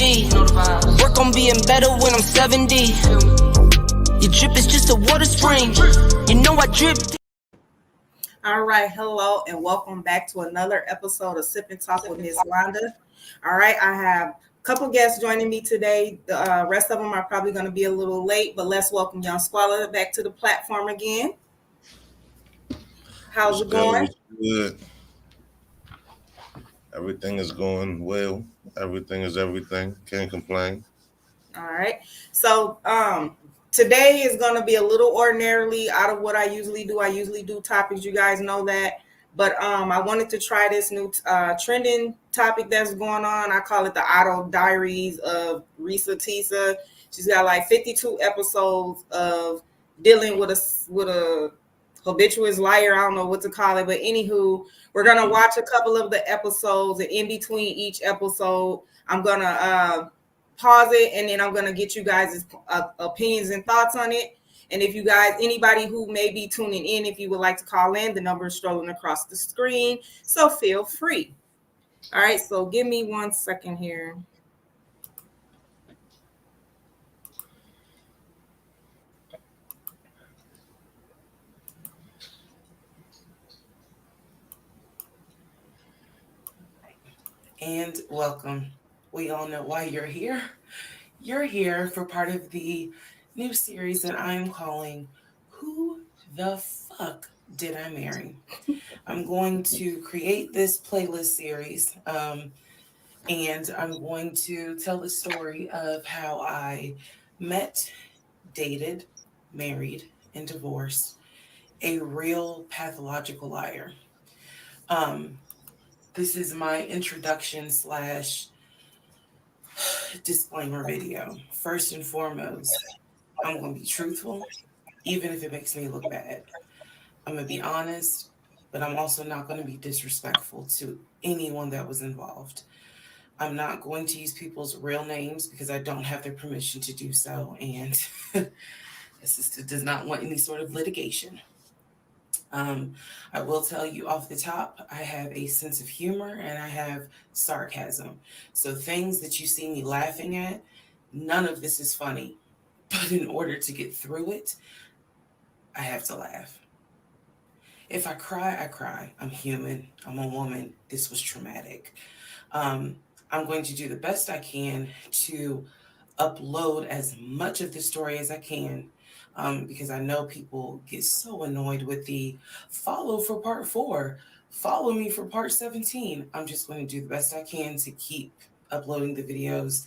G. Work on being better when I'm 70. Your drip is just a water spring. You know I drip. All right, hello, and welcome back to another episode of Sip and Talk with Ms.londa. All right, I have a couple guests joining me today. The rest of them are probably going to be a little late, but let's welcome Young Squalor back to the platform again. How's it going? Good. Everything is going well. Everything is everything. Can't complain. All right. So today is going to be a little ordinarily out of what I usually do. I usually do topics. You guys know that. But I wanted to try this new trending topic that's going on. I call it the Diaries of Reesa Teesa. She's got like 52 episodes of dealing with a habitual liar. I don't know what to call it. But anywho, we're going to watch a couple of the episodes. And in between each episode, I'm going to pause it, and then I'm going to get you guys' opinions and thoughts on it. And if you guys, anybody who may be tuning in, if you would like to call in, the number is strolling across the screen, so feel free. All right, so give me 1 second here. And welcome. We all know why you're here. You're here for part of the new series that I'm calling Who the Fuck Did I Marry? I'm going to create this playlist series, and I'm going to tell the story of how I met, dated, married, and divorced a real pathological liar. This is my introduction / disclaimer video. First and foremost, I'm going to be truthful, even if it makes me look bad. I'm going to be honest, but I'm also not going to be disrespectful to anyone that was involved. I'm not going to use people's real names because I don't have their permission to do so, and the sister does not want any sort of litigation. I will tell you off the top, I have a sense of humor and I have sarcasm. So things that you see me laughing at, none of this is funny. But in order to get through it, I have to laugh. If I cry, I cry. I'm human. I'm a woman. This was traumatic. I'm going to do the best I can to upload as much of the story as I can. Because I know people get so annoyed with the follow for part 4, follow me for part 17. I'm just going to do the best I can to keep uploading the videos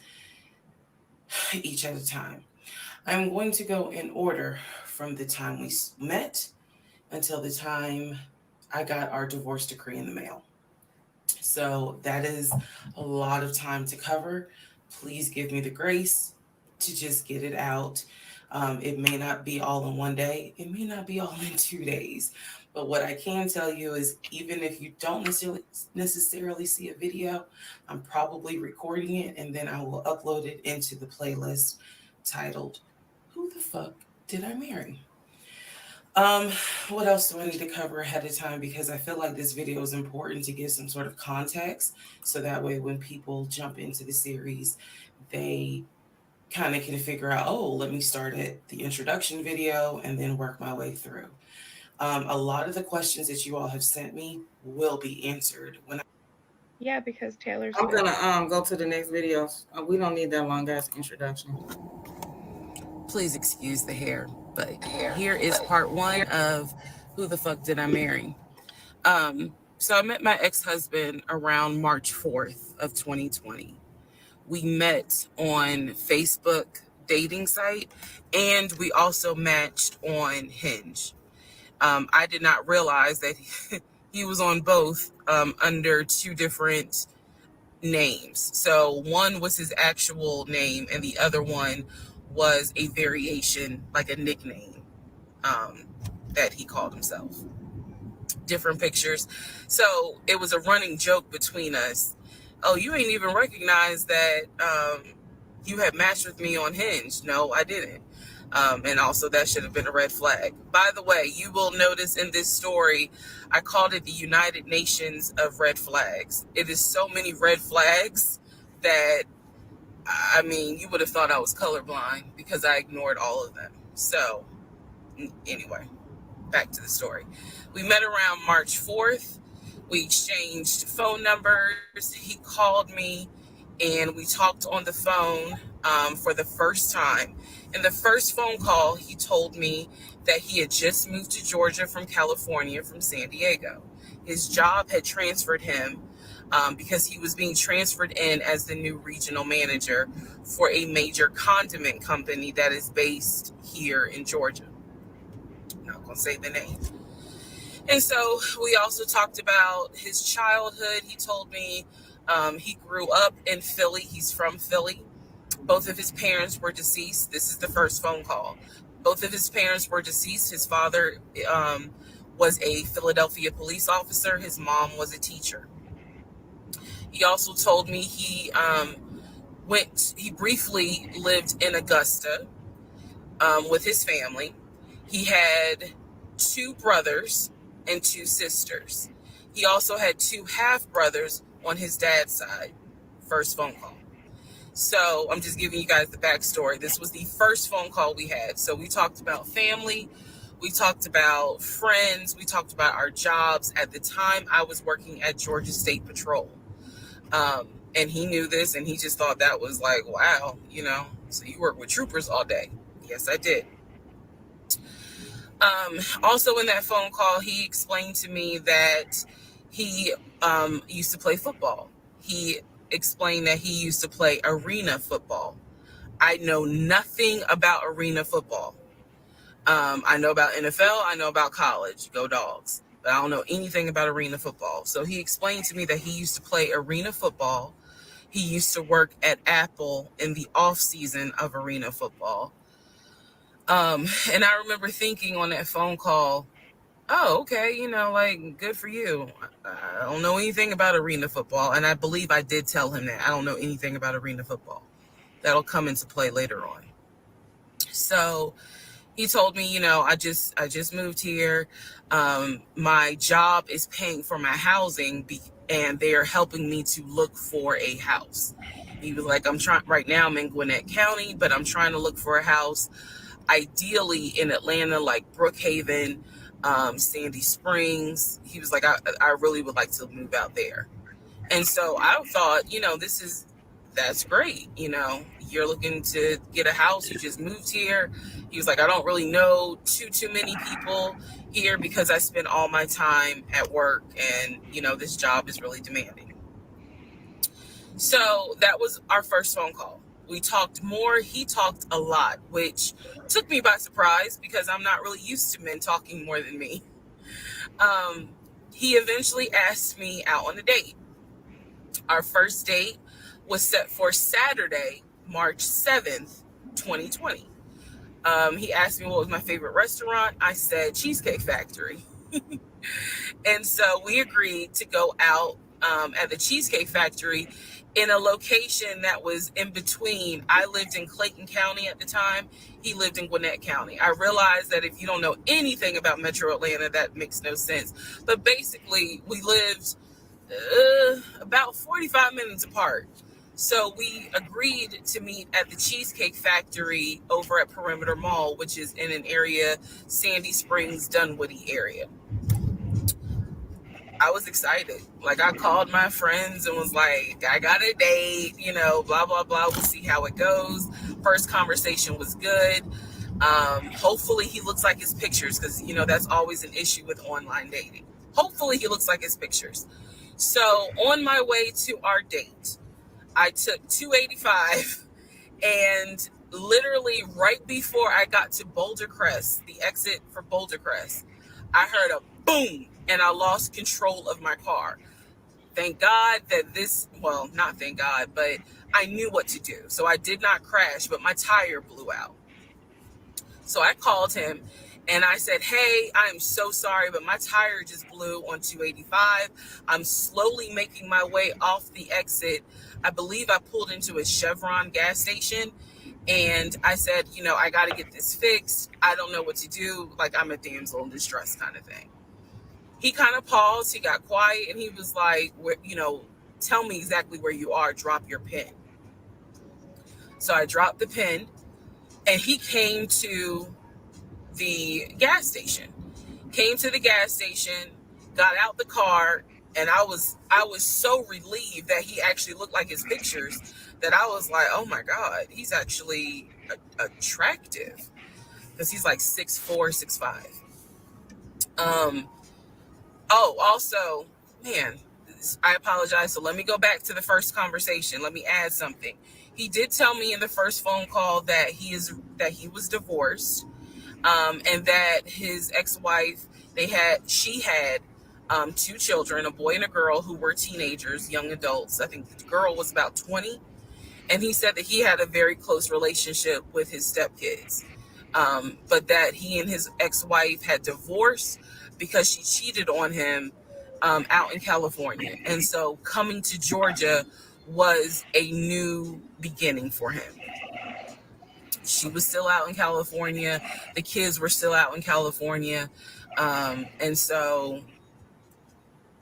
each at a time. I'm going to go in order from the time we met until the time I got our divorce decree in the mail. So that is a lot of time to cover. Please give me the grace to just get it out. It may not be all in one day. It may not be all in 2 days. But what I can tell you is even if you don't necessarily see a video, I'm probably recording it and then I will upload it into the playlist titled, Who the Fuck Did I Marry? What else do I need to cover ahead of time? Because I feel like this video is important to give some sort of context. So that way when people jump into the series, they kind of can figure out, oh, let me start at the introduction video and then work my way through. A lot of the questions that you all have sent me will be answered when Yeah, because Taylor's I'm gonna go to the next video. We don't need that long ass introduction. Please excuse the hair, but here is part 1 of Who the Fuck Did I Marry? So I met my ex-husband around March 4th of 2020. We met on Facebook dating site, and we also matched on Hinge. I did not realize that he was on both under 2 different names. So one was his actual name, and the other one was a variation, like a nickname that he called himself. Different pictures. So it was a running joke between us. Oh, you ain't even recognized that you had matched with me on Hinge. No, I didn't. And also that should have been a red flag. By the way, you will notice in this story, I called it the United Nations of red flags. It is so many red flags that I mean, you would have thought I was colorblind because I ignored all of them. So, anyway, back to the story. We met around March 4th. We exchanged phone numbers. He called me and we talked on the phone for the first time. In the first phone call, he told me that he had just moved to Georgia from California from San Diego. His job had transferred him because he was being transferred in as the new regional manager for a major condiment company that is based here in Georgia. I'm not going to say the name. And so we also talked about his childhood. He told me he grew up in Philly. He's from Philly. Both of his parents were deceased. This is the first phone call. Both of his parents were deceased. His father was a Philadelphia police officer. His mom was a teacher. He also told me he briefly lived in Augusta with his family. He had 2 brothers and 2 sisters. He also had 2 half-brothers on his dad's side. First phone call. So I'm just giving you guys the backstory. This was the first phone call we had. So we talked about family. We talked about friends. We talked about our jobs. At the time, I was working at Georgia State Patrol. And he knew this, and he just thought that was like, wow, so you work with troopers all day. Yes, I did. Also in that phone call, he explained to me that he used to play football. He explained that he used to play arena football. I know nothing about arena football. I know about NFL. I know about college. Go Dogs. But I don't know anything about arena football. So he explained to me that he used to play arena football. He used to work at Apple in the off season of arena football. And I remember thinking on that phone call, oh, okay, good for you. I don't know anything about arena football. And I believe I did tell him that I don't know anything about arena football. That'll come into play later on. So he told me, I just moved here. My job is paying for my housing and they are helping me to look for a house. He was like, right now I'm in Gwinnett County, but I'm trying to look for a house, ideally in Atlanta, like Brookhaven, Sandy Springs. He was like, I really would like to move out there. And so I thought, that's great. You're looking to get a house. You just moved here. He was like, I don't really know too many people here because I spend all my time at work and, this job is really demanding. So that was our first phone call. We talked more. He talked a lot, which took me by surprise because I'm not really used to men talking more than me. He eventually asked me out on a date. Our first date was set for Saturday, March 7th, 2020. He asked me what was my favorite restaurant. I said Cheesecake Factory. And so we agreed to go out at the Cheesecake Factory in a location that was in between. I lived in Clayton County at the time. He lived in Gwinnett County. I realized that if you don't know anything about Metro Atlanta, that makes no sense. But basically, we lived about 45 minutes apart. So we agreed to meet at the Cheesecake Factory over at Perimeter Mall, which is in an area, Sandy Springs, Dunwoody area. I was excited. Like, I called my friends and was like, I got a date, blah, blah, blah. We'll see how it goes. First conversation was good. Hopefully he looks like his pictures because, that's always an issue with online dating. Hopefully he looks like his pictures. So on my way to our date, I took 285 and literally right before I got to Boulder Crest, the exit for Boulder Crest, I heard a boom and I lost control of my car. Thank God that not thank God, but I knew what to do. So I did not crash, but my tire blew out. So I called him and I said, hey, I'm so sorry, but my tire just blew on 285. I'm slowly making my way off the exit. I believe I pulled into a Chevron gas station. And I said, I got to get this fixed. I don't know what to do. Like, I'm a damsel in distress kind of thing. He kind of paused. He got quiet. And he was like, tell me exactly where you are. Drop your pin. So I dropped the pen, and he came to the gas station. Came to the gas station, got out the car, and I was so relieved that he actually looked like his pictures, that I was like, oh my God, he's actually attractive, because he's like 6'4", 6'5". Um, oh, also, man, I apologize. So let me go back to the first conversation. Let me add something. He did tell me in the first phone call that he was divorced, and that his ex-wife, she had 2 children, a boy and a girl, who were teenagers, young adults. I think the girl was about 20, and he said that he had a very close relationship with his stepkids, but that he and his ex-wife had divorced because she cheated on him out in California, and so coming to Georgia was a new beginning for him. She was still out in California. The kids were still out in California. And so,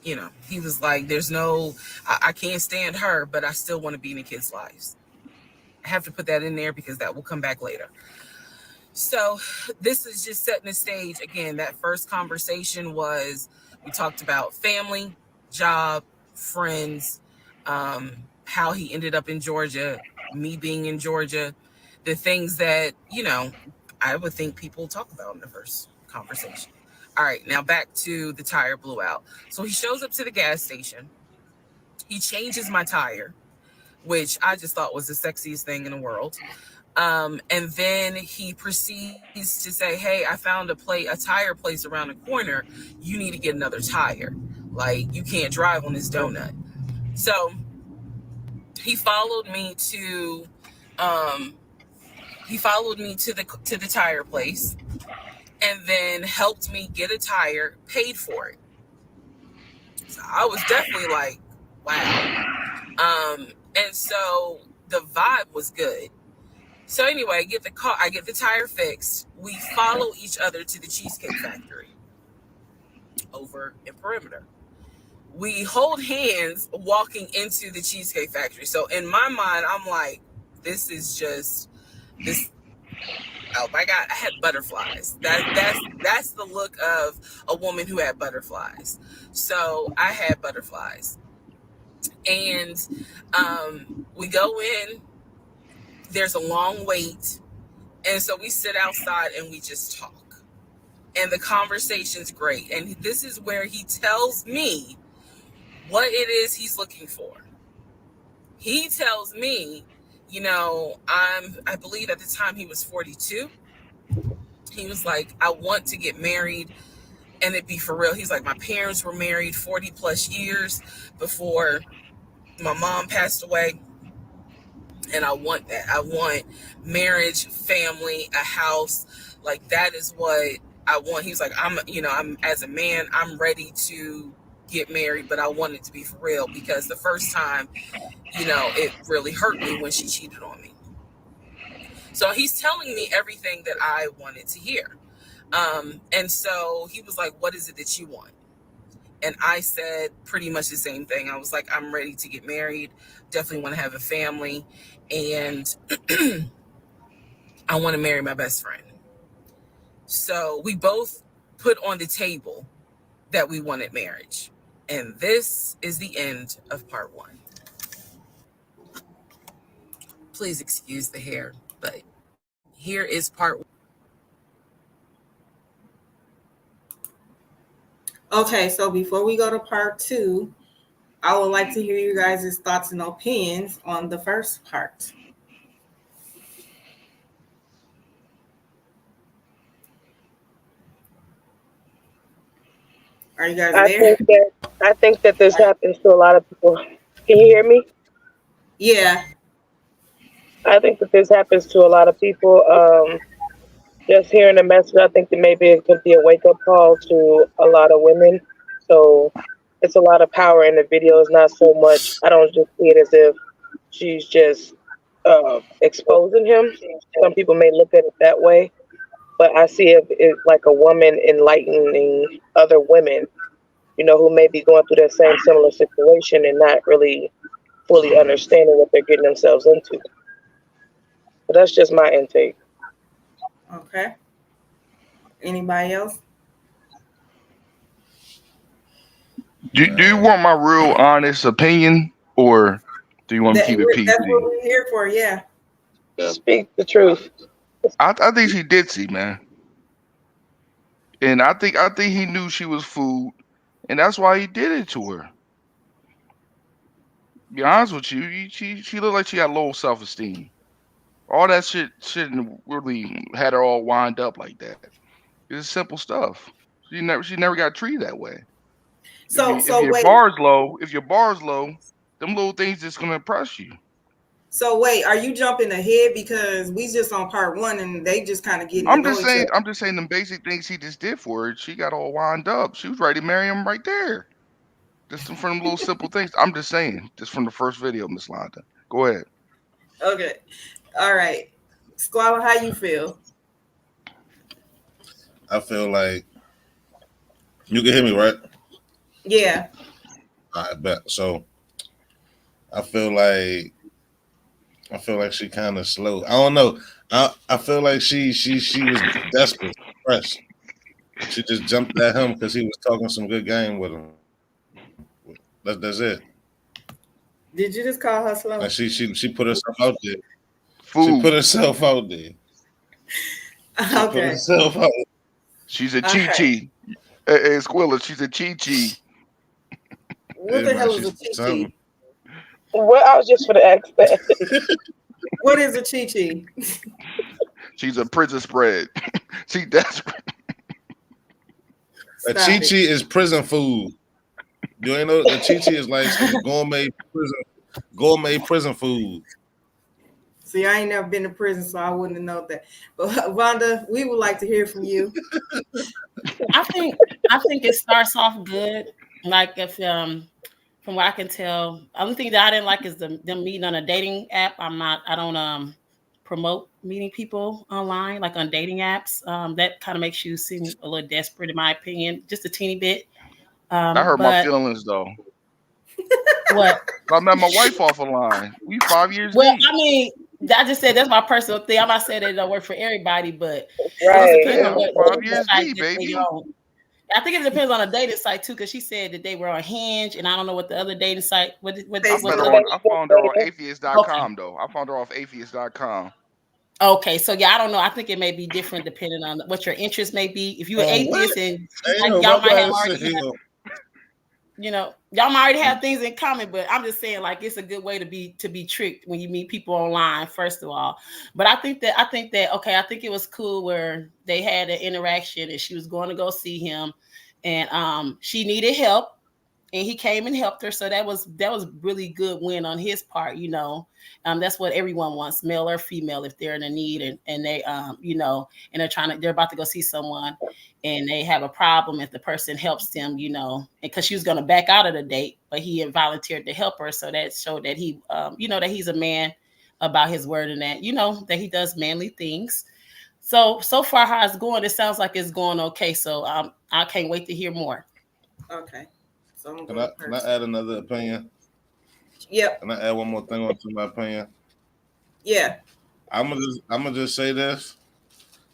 he was like, I can't stand her, but I still want to be in the kids' lives. I have to put that in there because that will come back later. So this is just setting the stage. Again, that first conversation we talked about family, job, friends, how he ended up in Georgia, me being in Georgia, the things that, I would think people talk about in the first conversation. All right, now back to the tire blew out. So he shows up to the gas station. He changes my tire, which I just thought was the sexiest thing in the world. And then he proceeds to say, hey, I found a tire place around the corner. You need to get another tire. Like, you can't drive on this donut. So he followed me to the tire place, and then helped me get a tire, paid for it. So I was definitely like, wow. And so the vibe was good. So anyway, I get the tire fixed. We follow each other to the Cheesecake Factory over in Perimeter. We hold hands walking into the Cheesecake Factory. So in my mind, I'm like, this. Oh my God, I had butterflies. That's the look of a woman who had butterflies. So I had butterflies. And we go in, there's a long wait. And so we sit outside and we just talk. And the conversation's great. And this is where he tells me what it is he's looking for. He tells me, I believe at the time he was 42. He was like, I want to get married and it be for real. He's like, my parents were married 40 plus years before my mom passed away. And I want that. I want marriage, family, a house. Like, that is what I want. He was like, I'm as a man, I'm ready to get married, but I want it to be for real, because the first time, it really hurt me when she cheated on me. So he's telling me everything that I wanted to hear. And so he was like, what is it that you want? And I said pretty much the same thing. I was like, I'm ready to get married. Definitely want to have a family. And I want to marry my best friend. So we both put on the table that we wanted marriage. And this is the end of part 1. Please excuse the hair, but here is part 1. Okay, so before we go to part 2, I would like to hear you guys' thoughts and opinions on the first part. Are you guys there? I think that this happens to a lot of people. Can you hear me? Yeah. I think that this happens to a lot of people. Just hearing the message, I think that maybe it could be a wake-up call to a lot of women. So it's a lot of power in the video. It's not so much, I don't just see it as if she's just exposing him. Some people may look at it that way, but I see it like a woman enlightening other women, who may be going through that same similar situation and not really fully understanding what they're getting themselves into. that's just my intake. Okay. Anybody else? Do you want my real honest opinion, or do you want me to keep it That's what PC? we're here for. Yeah. Speak the truth. I think she ditzy, man, and I think he knew she was food, and that's why he did it to her. Be honest with you, she looked like she had low self esteem. All that shit shouldn't really had her all wind up like that. It's simple stuff. She never got treated that way. If So you if so your wait. bar's low, them little things just gonna impress you. So wait. Are you jumping ahead because we just on part one and they just kind of getting to I'm know just each saying other? I'm just saying the basic things he just did for her. She got all wind up. She was ready to marry him right there. Just from them little simple things. I'm just saying, just from the first video, Miss Londa. Go ahead. Okay. All right. Squalla, how you feel? I feel like you can hear me, right? Yeah. I bet. So I feel like she kind of slow. I don't know. I feel like she was desperate, pressed. She just jumped at him because he was talking some good game with him. That's it. Did you just call her Like slow? she put herself out there. She Food. put herself out there. She put Okay. herself out. She's a All chi right. chi. Hey, Squilla, she's a chi chi. What Hey the man, hell is a she's chi something. chi? Well, I was just for the ask that. What is a chi chi? She's a prison spread. She desperate. A Chi Stop Chi it. is prison food. You ain't know the Chi Chi is like some gourmet prison food. See, I ain't never been to prison, so I wouldn't have known that. But Vonda, we would like to hear from you. I think it starts off good. Like if from what I can tell, only thing that I didn't like is them meeting on a dating app. I don't promote meeting people online, like on dating apps. That kind of makes you seem a little desperate, in my opinion, just a teeny bit. I hurt my But feelings though. what? I met my wife off a line. We 5 years Well, deep. I mean, I just said that's my personal thing. I'm not saying that it don't work for everybody, but it just Right. depends on Damn, what 5 years site deep, that they baby. on. I think it depends on a dating site too, because she said that they were on Hinge, and I don't know what the other dating site. I What met Facebook. her other? on. I Facebook found her on dating. Okay, atheist.com though. I found her off atheist.com. okay. So yeah, I don't know. I think it may be different depending on what your interest may be. If you're an Oh what? atheist and she's Ain't like, y'all might have nobody sit already here. y'all might already have things in common, but I'm just saying, like, it's a good way to be tricked when you meet people online, first of all. But I think that okay, I think it was cool where they had an interaction and she was going to go see him, and she needed help, and he came and helped her. So that was really good win on his part, that's what everyone wants, male or female, if they're in a need, and they and they're about to go see someone, and they have a problem. If the person helps them, because she was going to back out of the date, but he had volunteered to help her, so that showed that he that he's a man about his word, and that he does manly things. So far how it's going, it sounds like it's going okay. So I can't wait to hear more. Okay. So I'm Can going I to can I person. add another opinion? Yep. Can I add one more thing onto my opinion? Yeah. I'm gonna just say this.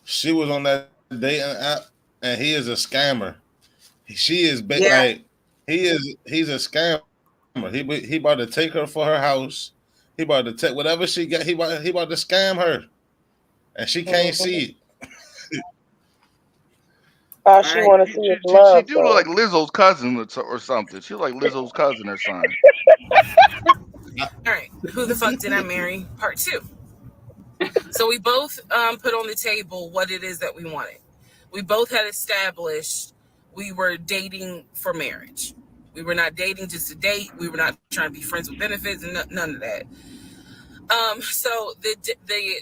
She was on that dating app, and he is a scammer. She is Yeah. like he's a scammer. He about to take her for her house. He about to take whatever she got. He about to scam her, and she can't Mhm. see All All she right. want to She, see is she, she, she love, do look like though. Lizzo's cousin or something. She like Lizzo's cousin or something. All right, who the fuck did I marry? Part two. So we both put on the table what it is that we wanted. We both had established we were dating for marriage. We were not dating just to date. We were not trying to be friends with benefits and none of that. So the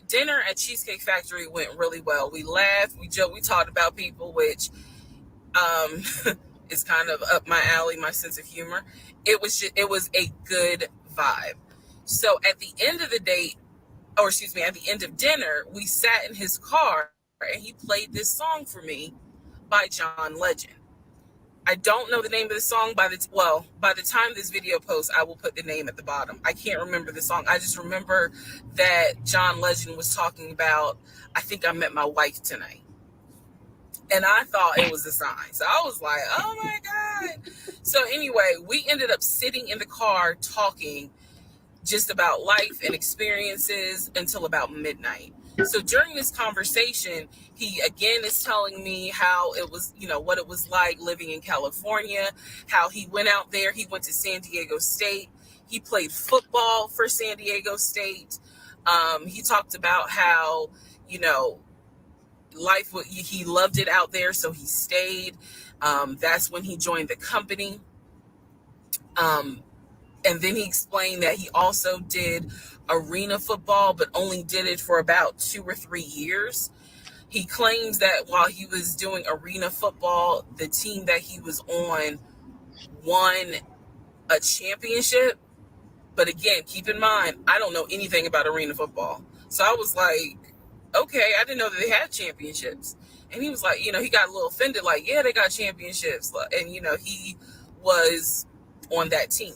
dinner at Cheesecake Factory went really well. We laughed, we joked, we talked about people, which um, is kind of up my alley, my sense of humor. It was a good vibe. So at the end of the date, or excuse me, at the end of dinner, we sat in his car and he played this song for me by John Legend. I don't know the name of the song. By the time this video posts, I will put the name at the bottom. I can't remember the song. I just remember that John Legend was talking about, I think I met my wife tonight. And I thought it was a sign. So I was like, oh my God. So anyway, we ended up sitting in the car talking just about life and experiences until about midnight. So during this conversation, he again is telling me how it was, what it was like living in California, how he went out there. He went to San Diego State. He played football for San Diego State. He talked about how, life, he loved it out there, so he stayed. That's when he joined the company. And then he explained that he also did arena football, but only did it for about 2 or 3 years. He claims that while he was doing arena football, the team that he was on won a championship. But again, keep in mind, I don't know anything about arena football. So I was like, okay, I didn't know that they had championships. And he was like, he got a little offended, like, yeah, they got championships. And, he was on that team.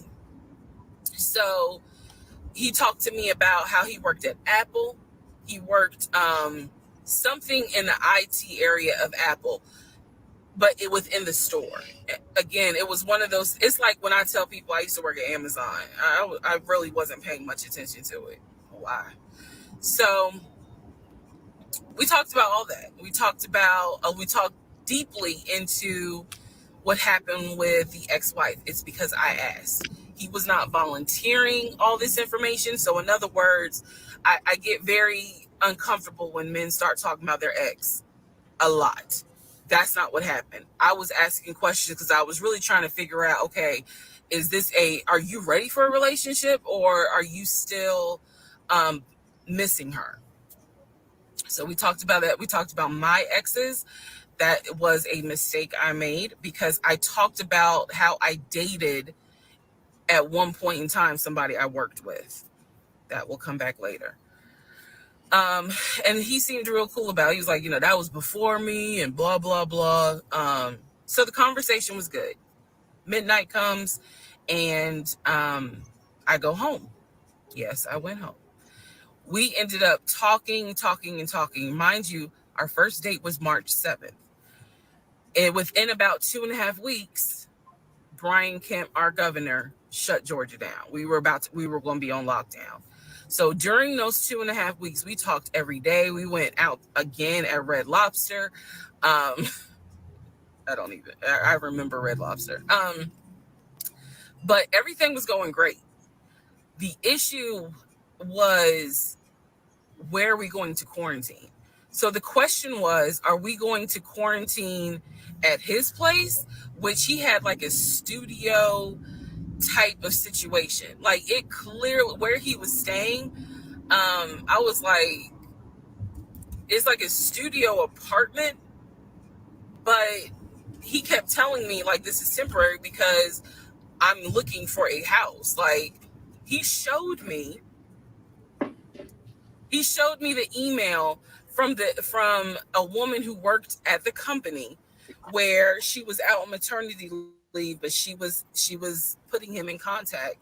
So he talked to me about how he worked at Apple. He worked something in the IT area of Apple, but it within the store. Again, it was one of those, it's like when I tell people I used to work at Amazon, I really wasn't paying much attention to it. Why? So we talked about all that. We talked deeply into what happened with the ex-wife. It's because I asked. He was not volunteering all this information. So in other words, I get very uncomfortable when men start talking about their ex a lot. That's not what happened. I was asking questions because I was really trying to figure out, okay, are you ready for a relationship, or are you still missing her? So we talked about that. We talked about my exes. That was a mistake I made because I talked about how I dated at one point in time somebody I worked with. That will come back later. And he seemed real cool about it. He was like, that was before me and blah, blah, blah. So the conversation was good. Midnight comes and I go home. Yes, I went home. We ended up talking. Mind you, our first date was March 7th. And within about 2.5 weeks, Brian Kemp, our governor, shut Georgia down. We were going to be on lockdown. So during those 2.5 weeks, we talked every day. We went out again at Red Lobster. I remember Red Lobster. But everything was going great. The issue was, where are we going to quarantine? So the question was, are we going to quarantine at his place, which he had like a studio type of situation. Like it clearly, where he was staying, I was like, it's like a studio apartment, but he kept telling me like, this is temporary because I'm looking for a house. Like he showed me the email from a woman who worked at the company where she was out on maternity leave, but she was putting him in contact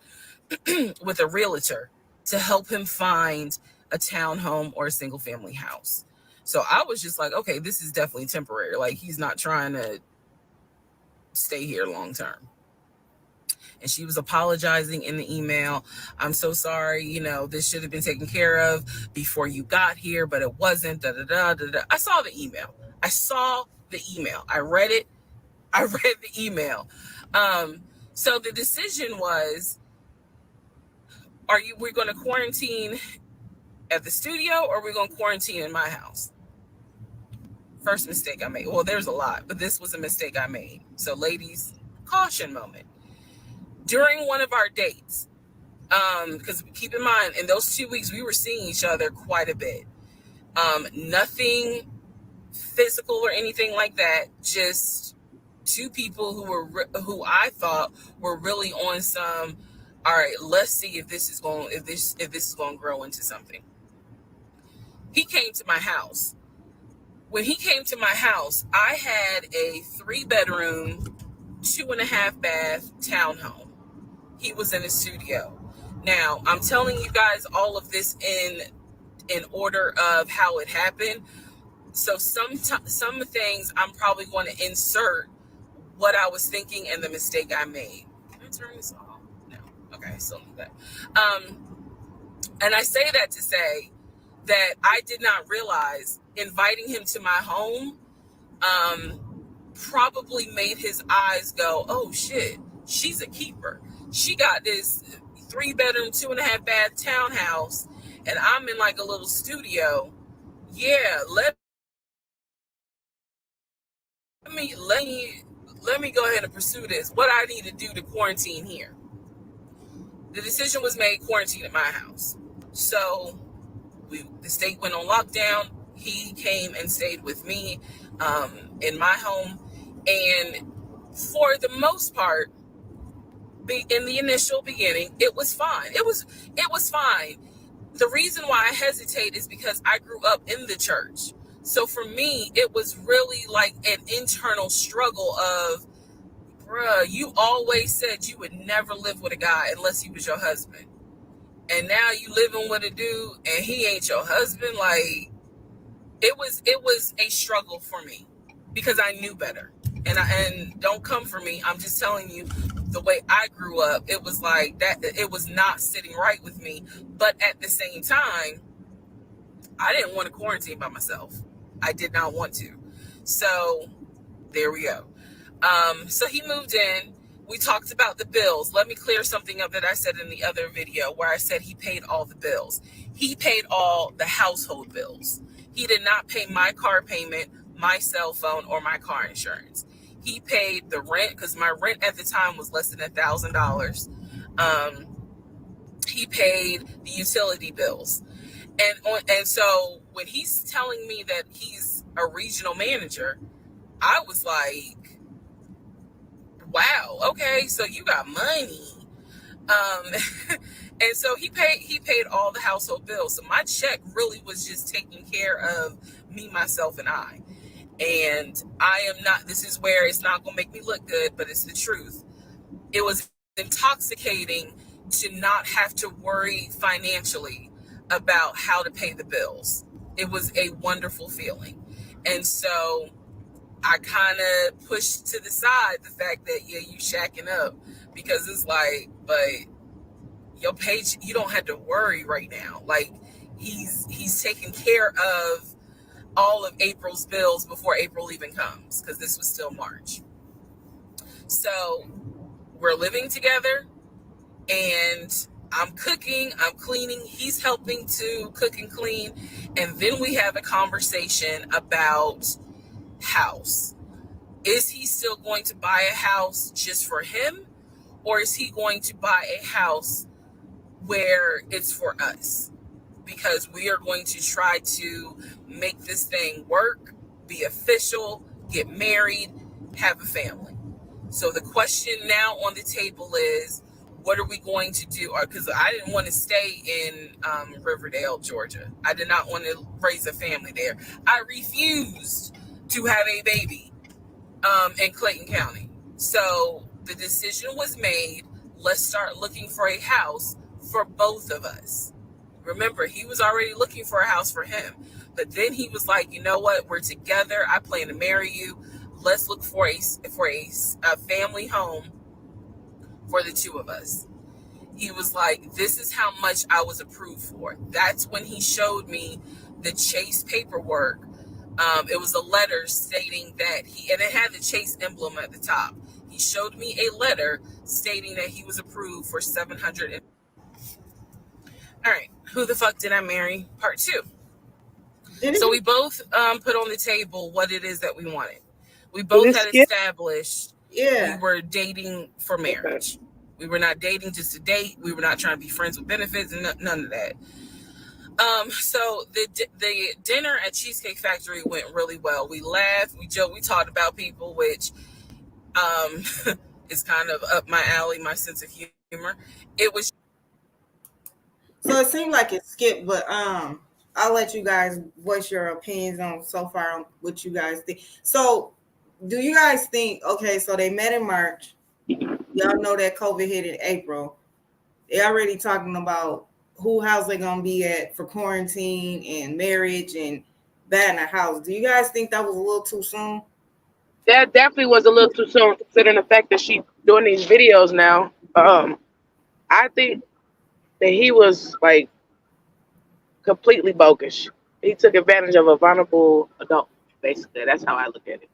with a realtor to help him find a townhome or a single family house. So I was just like, okay, this is definitely temporary. Like he's not trying to stay here long term. And she was apologizing in the email. I'm so sorry, this should have been taken care of before you got here, but it wasn't. I saw the email. I read it. I read the email. So the decision was, we're going to quarantine at the studio, or we're going to quarantine in my house? First mistake I made. Well, there's a lot, but this was a mistake I made. So ladies, caution moment. During one of our dates, because keep in mind, in those 2 weeks, we were seeing each other quite a bit. Nothing physical or anything like that. Just two people who I thought were really on some. All right, let's see if this is going to grow into something. He came to my house. When he came to my house, I had a 3-bedroom 2.5 bath townhome. He was in a studio. Now, I'm telling you guys all of this in order of how it happened. So some things I'm probably going to insert what I was thinking and the mistake I made. Can I turn this off? No. Okay, still need that. And I say that to say that I did not realize inviting him to my home probably made his eyes go, oh shit, she's a keeper. She got this 3-bedroom, 2.5 bath townhouse, and I'm in like a little studio. Yeah, let me go ahead and pursue this. What I need to do to quarantine here. The decision was made, quarantine at my house. So the state went on lockdown. He came and stayed with me in my home. And for the most part, in the initial beginning, it was fine. It was fine. The reason why I hesitate is because I grew up in the church. So for me, it was really like an internal struggle of, bruh, you always said you would never live with a guy unless he was your husband. And now you living with a dude and he ain't your husband. Like, it was a struggle for me because I knew better. And don't come for me. I'm just telling you the way I grew up. It was like that. It was not sitting right with me. But at the same time, I didn't want to quarantine by myself. I did not want to. So there we go. So he moved in. We talked about the bills. Let me clear something up that I said in the other video where I said he paid all the bills. He paid all the household bills. He did not pay my car payment, my cell phone, or my car insurance. He paid the rent because my rent at the time was less than $1,000. He paid the utility bills. And so when he's telling me that he's a regional manager, I was like, wow, okay, so you got money. And so he paid all the household bills. So my check really was just taking care of me, myself, and I. And I am not, this is where it's not going to make me look good, but it's the truth. It was intoxicating to not have to worry financially about how to pay the bills. It was a wonderful feeling. And so I kind of pushed to the side the fact that, yeah, you shacking up, because it's like, but your page, you don't have to worry right now. Like, he's taking care of all of April's bills before April even comes, because this was still March. So we're living together, and I'm cooking, I'm cleaning, he's helping to cook and clean, and then we have a conversation about house. Is he still going to buy a house just for him, or is he going to buy a house where it's for us? Because we are going to try to make this thing work, be official, get married, have a family. So the question now on the table is, what are we going to do? Because I didn't want to stay in Riverdale, Georgia. I did not want to raise a family there. I refused to have a baby in Clayton County. So the decision was made, let's start looking for a house for both of us. Remember, he was already looking for a house for him. But then he was like, you know what? We're together. I plan to marry you. Let's look for a family home for the two of us. He was like, this is how much I was approved for. That's when he showed me the Chase paperwork. It was a letter stating that and it had the Chase emblem at the top. He showed me a letter stating that he was approved for $700. All right, who the fuck did I marry? Part 2. So we both put on the table what it is that we wanted. We both had established we were dating for marriage. We were not dating just to date. We were not trying to be friends with benefits and none of that. So the dinner at Cheesecake Factory went really well. We laughed, we joked, we talked about people, which is kind of up my alley, my sense of humor. It was. So it seemed like it skipped, but I'll let you guys voice your opinions on so far on what you guys think. So do you guys think? Okay, so they met in March. Y'all know that COVID hit in April. They already talking about who house they gonna be at for quarantine and marriage and buying a house. Do you guys think that was a little too soon? That definitely was a little too soon, considering the fact that she's doing these videos now. I think that he was like completely bogus. He took advantage of a vulnerable adult. Basically, that's how I look at it.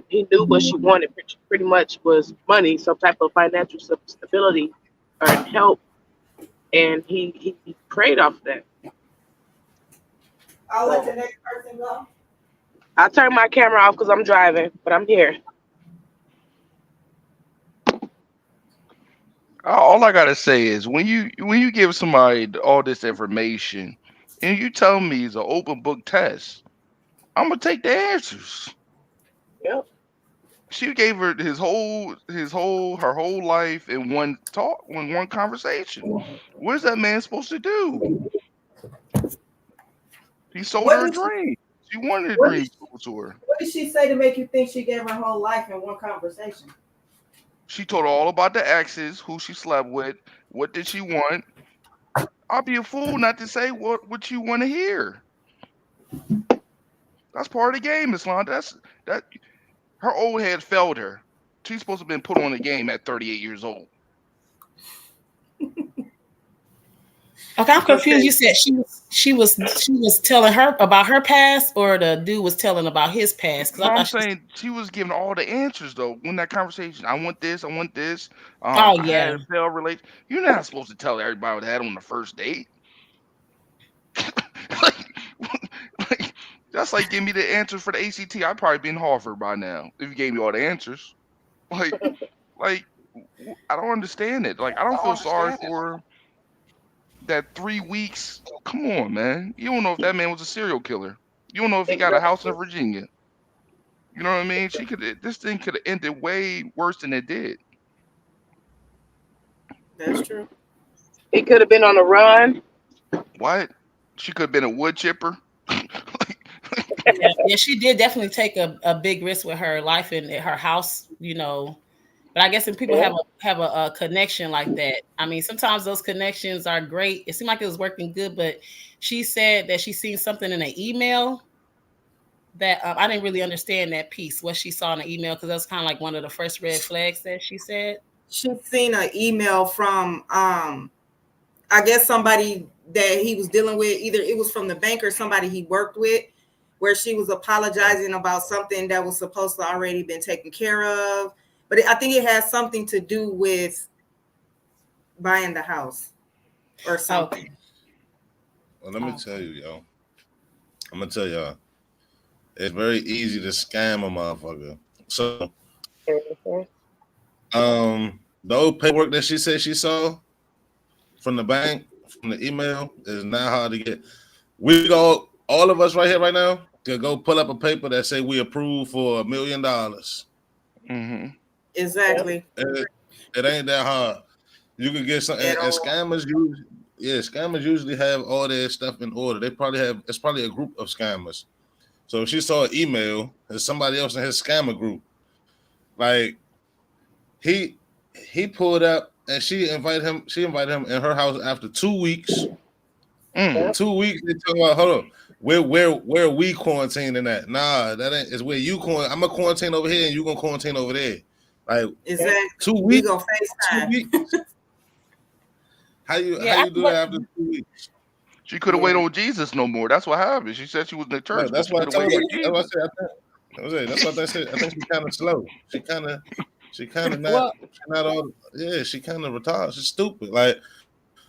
He knew what she wanted, pretty much was money, some type of financial stability or help, and he preyed off that. I'll let the next person go. I turned my camera off because I'm driving, but I'm here. All I gotta say is when you give somebody all this information and you tell me it's an open book test, I'm gonna take the answers. Yep. She gave her her whole life in one talk, in one conversation. What is that man supposed to do? He sold her a dream. She wanted a dream sold to her. What did she say to make you think she gave her whole life in one conversation? She told her all about the exes, who she slept with, what did she want. I'll be a fool not to say what you want to hear. That's part of the game, Ms.Londa. That her old head failed her. She's supposed to have been put on the game at 38 years old. Okay, I'm confused. You said she was telling her about her past, or the dude was telling about his past? No, I'm saying she was giving all the answers though in that conversation. I want this. I want this. Oh I yeah. had a failed relation. You're not supposed to tell everybody that on the first date. like, that's like giving me the answers for the ACT. I'd probably be in Harvard by now if you gave me all the answers. Like, I don't understand it. Like, I don't feel sorry for her. That 3 weeks. Come on, man. You don't know if that man was a serial killer. You don't know if he got a house in Virginia. You know what I mean? This thing could have ended way worse than it did. That's true. He could have been on a run. What? She could have been a wood chipper. Yeah, she did definitely take a big risk with her life and her house, But I guess when people have a connection like that, I mean, sometimes those connections are great. It seemed like it was working good, but she said that she seen something in an email that I didn't really understand that piece, what she saw in the email, because that was kind of like one of the first red flags that she said. She seen an email from, I guess somebody that he was dealing with, either it was from the bank or somebody he worked with, where she was apologizing about something that was supposed to already been taken care of. But I think it has something to do with buying the house or something. Okay. Well, let me tell you, yo. I'm gonna tell y'all. It's very easy to scam a motherfucker. So, the old paperwork that she said she saw from the bank, from the email, is not hard to get. We all of us right here, right now, can go pull up a paper that say we approve for $1 million. Mm-hmm. Exactly. It ain't that hard. You can get something. And scammers usually have all their stuff in order. It's probably a group of scammers. So if she saw an email, there's somebody else in his scammer group. Like he pulled up and she invited him in her house after 2 weeks. 2 weeks, they talking about, hold on, where we quarantining at? Nah, that ain't. It's where you quarantine. I'm gonna quarantine over here and you gonna quarantine over there. Like exactly. 2 weeks. We gonna FaceTime. 2 weeks. How you do that after 2 weeks? She could have waited on Jesus no more. That's what happened. She said she was in the church. No, that's what I told her. That's what I said. I think she's kind of slow. She kind of not. She's not all. Yeah, she kind of retarded. She's stupid. Like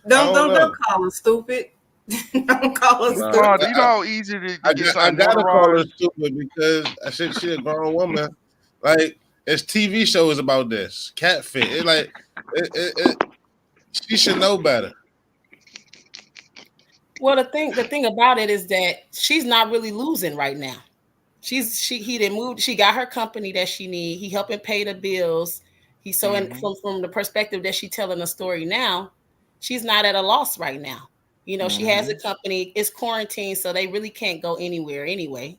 don't call her stupid. Don't call her stupid. You know how easy to get I gotta call her stupid because she a grown woman. Like it's TV shows about this catfish. She should know better. Well, the thing about it is that she's not really losing right now. He didn't move. She got her company that she need. He helping pay the bills. He's from the perspective that she's telling the story now, she's not at a loss right now. She has a company. It's quarantine, so they really can't go anywhere anyway.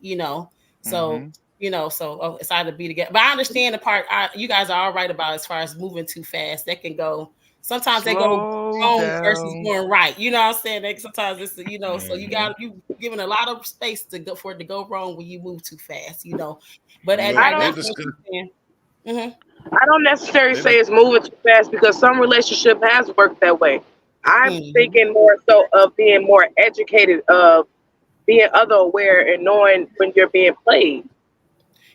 So You know, so it's either be together. But I understand the part you guys are all right about as far as moving too fast. That can go. Sometimes they go Slow wrong versus down. going right. You know what I'm saying? Like sometimes it's so Mhm. you giving a lot of space to go for it to go wrong when you move too fast. But as Look, I I they don't. definitely discuss. understand. Mhm. I don't necessarily They say dis- it's moving too fast because some relationship has worked that way. I'm Mhm. thinking more so of being more educated, of being other aware and knowing when you're being played.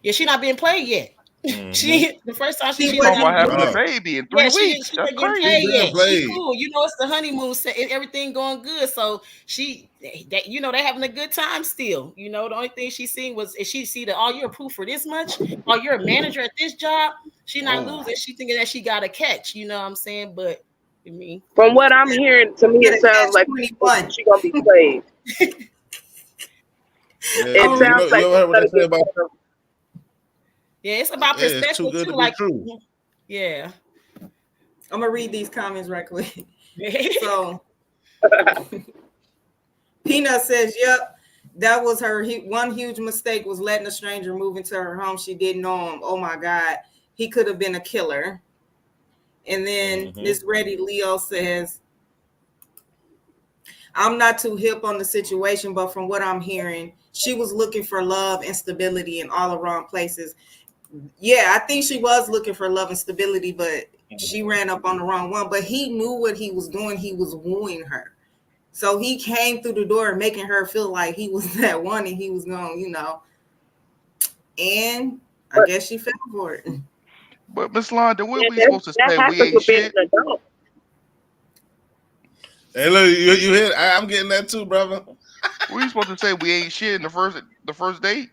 Yeah, she not being played yet. Mhm. She the first time She She she's talking wasn't. about having a No, baby in yeah, 3 weeks. she That's not getting she played crazy. been yet. She played. cool. It's the honeymoon set. Everything going good. So they having a good time still. The only thing she seen was if she see that you're approved for this much, you're a manager at this job. She not Whoa. losing. She thinking that she got a catch. You know what I'm saying? But I mean, From what I'm hearing, to me, Get it a sounds catch like 21. she gonna be played. Yeah, It Um, you sounds know, like you ever she's heard what they gonna say get. about? yeah, it's about Yeah, it's too perspective good too. to be Like, true. yeah. I'm gonna read these comments right quick. So Peanut says, "Yep, that was her. One huge mistake was letting a stranger move into her home. She didn't know him. Oh my God, he could have been a killer." And then Hmm. Miss Reddy Leo says, "I'm not too hip on the situation, but from what I'm hearing, she was looking for love and stability in all the wrong places." Yeah, I think she was looking for love and stability, but she ran up on the wrong one. But he knew what he was doing. He was wooing her. So he came through the door making her feel like he was that one and he was going, and I But guess she fell for it. But Miss Londa, what yeah, we supposed to that say? We happens ain't with being shit. an adult. Hey, look, you hit. I'm getting that too, brother. We supposed to say we ain't shit in the first date.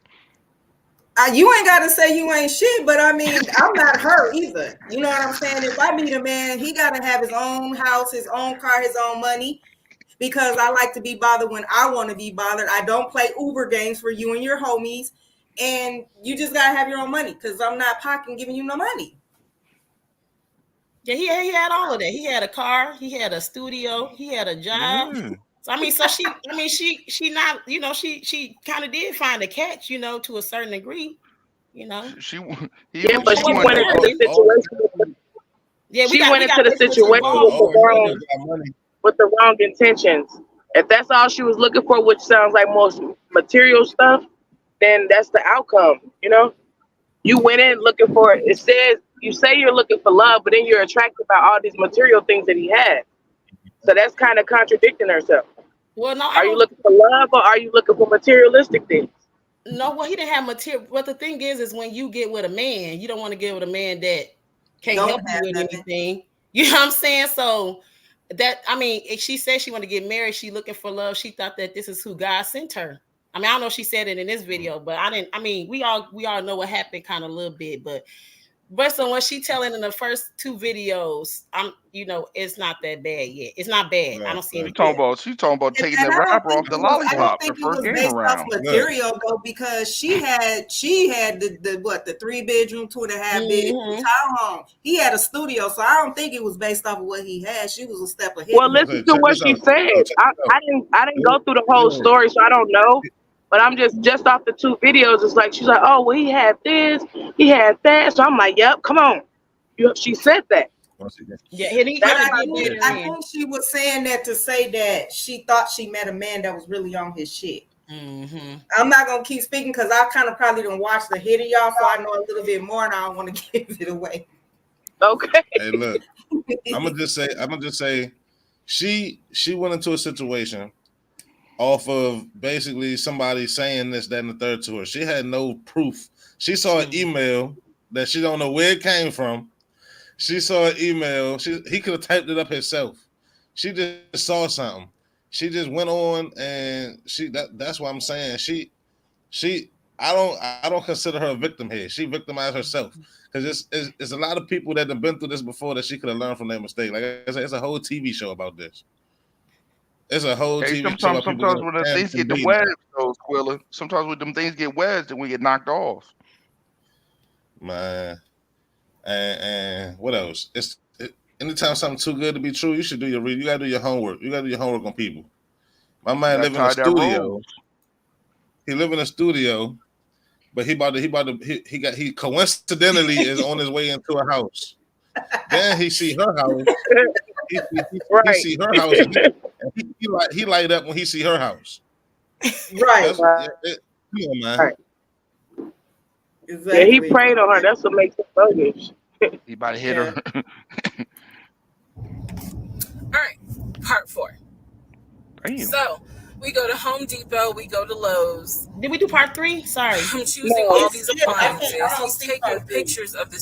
You ain't got to say you ain't shit, but I mean, I'm not her either. You know what I'm saying? If I meet a man, he got to have his own house, his own car, his own money, because I like to be bothered when I want to be bothered. I don't play Uber games for you and your homies, and you just got to have your own money because I'm not pocket giving you no money. Yeah, he had all of that. He had a car, he had a studio, he had a job. Yeah. So she not, she kind of did find a catch, to a certain degree, you know. She Yeah, but But it she she wasn't wanted went to into go. the serious. situation. Yeah, She we went got into the business situation Look, with involved the all though. females wrong, got money. with the wrong intentions. If that's all she was looking for, which sounds like most material stuff, then that's the outcome. You went in looking for. It says you say you're looking for love, but then you're attracted by all these material things that he had. So that's kind of contradicting herself. Well, no, I Are you don't looking for love or are you looking for materialistic things? know. Well, he didn't have material. But the thing is when you get with a man, you don't want to get with a man that can't Don't help you have with nothing. anything. You know what I'm saying? So if she said she wanted to get married, she looking for love. She thought that this is who God sent her. I mean, I don't know if she said it in this video, but I didn't. I mean, we all know what happened kind of a little bit, but so when she telling in the first two videos, it's not that bad yet. It's not bad. I Right, don't see right. any good. She talking about taking And the rapper off the I don't lollipop the think it first was game based off around. Look, material though, because she had the 3 bedroom, 2.5 bedroom Mm-hmm. townhome. He had a studio, so I don't think it was based off of what he had. She was a step ahead Well, of him. listen okay, to check what this she out. said. Check I, this out. I didn't go through the whole Yeah, story, so I don't know. But I'm just off the two videos. It's like she's like, oh, well, he had this, he had that. So I'm like, yep, come on. She said that. once again. Yeah, and he But kind I of did think bait Yeah. her I in. think she was saying that to say that she thought she met a man that was really on his shit. Mm-hmm. I'm not gonna keep speaking because I kind of probably didn't watch the hit of y'all, so I know a little bit more, and I don't want to give it away. Okay. Hey, look, I'm gonna just say, she went into a situation off of basically somebody saying this, that, and the third to her. She had no proof. She saw an email that she don't know where it came from. She saw an email. He could have typed it up himself. She just saw something. She just went on and that's what I'm saying. She I don't consider her a victim here. She victimized herself. Because it's a lot of people that have been through this before that she could have learned from their mistake. Like I said, it's a whole TV show about this. It's a whole Hey, TV show sometimes about people sometimes getting when the scammed things get and the beaten. wedge, though, Squilla. Sometimes when them things get wedged, then we get knocked off. Man. And what else? Anytime something too good to be true, you should do your read. You gotta do your homework. You gotta do your homework on people. My You man gotta live in a tie that studio. rose. He live in a studio but he coincidentally is on his way into a house. Then he see her house. He Right. see her house, and he light up when he see her house. Right. Come on, man. Right. Exactly. Yeah, he preyed on her. That's what makes it bogus. He about to hit her. All right, part 4. Damn. So we go to Home Depot, we go to Lowe's. Did we do part 3? Sorry. I'm choosing all these appliances. He's taking pictures of the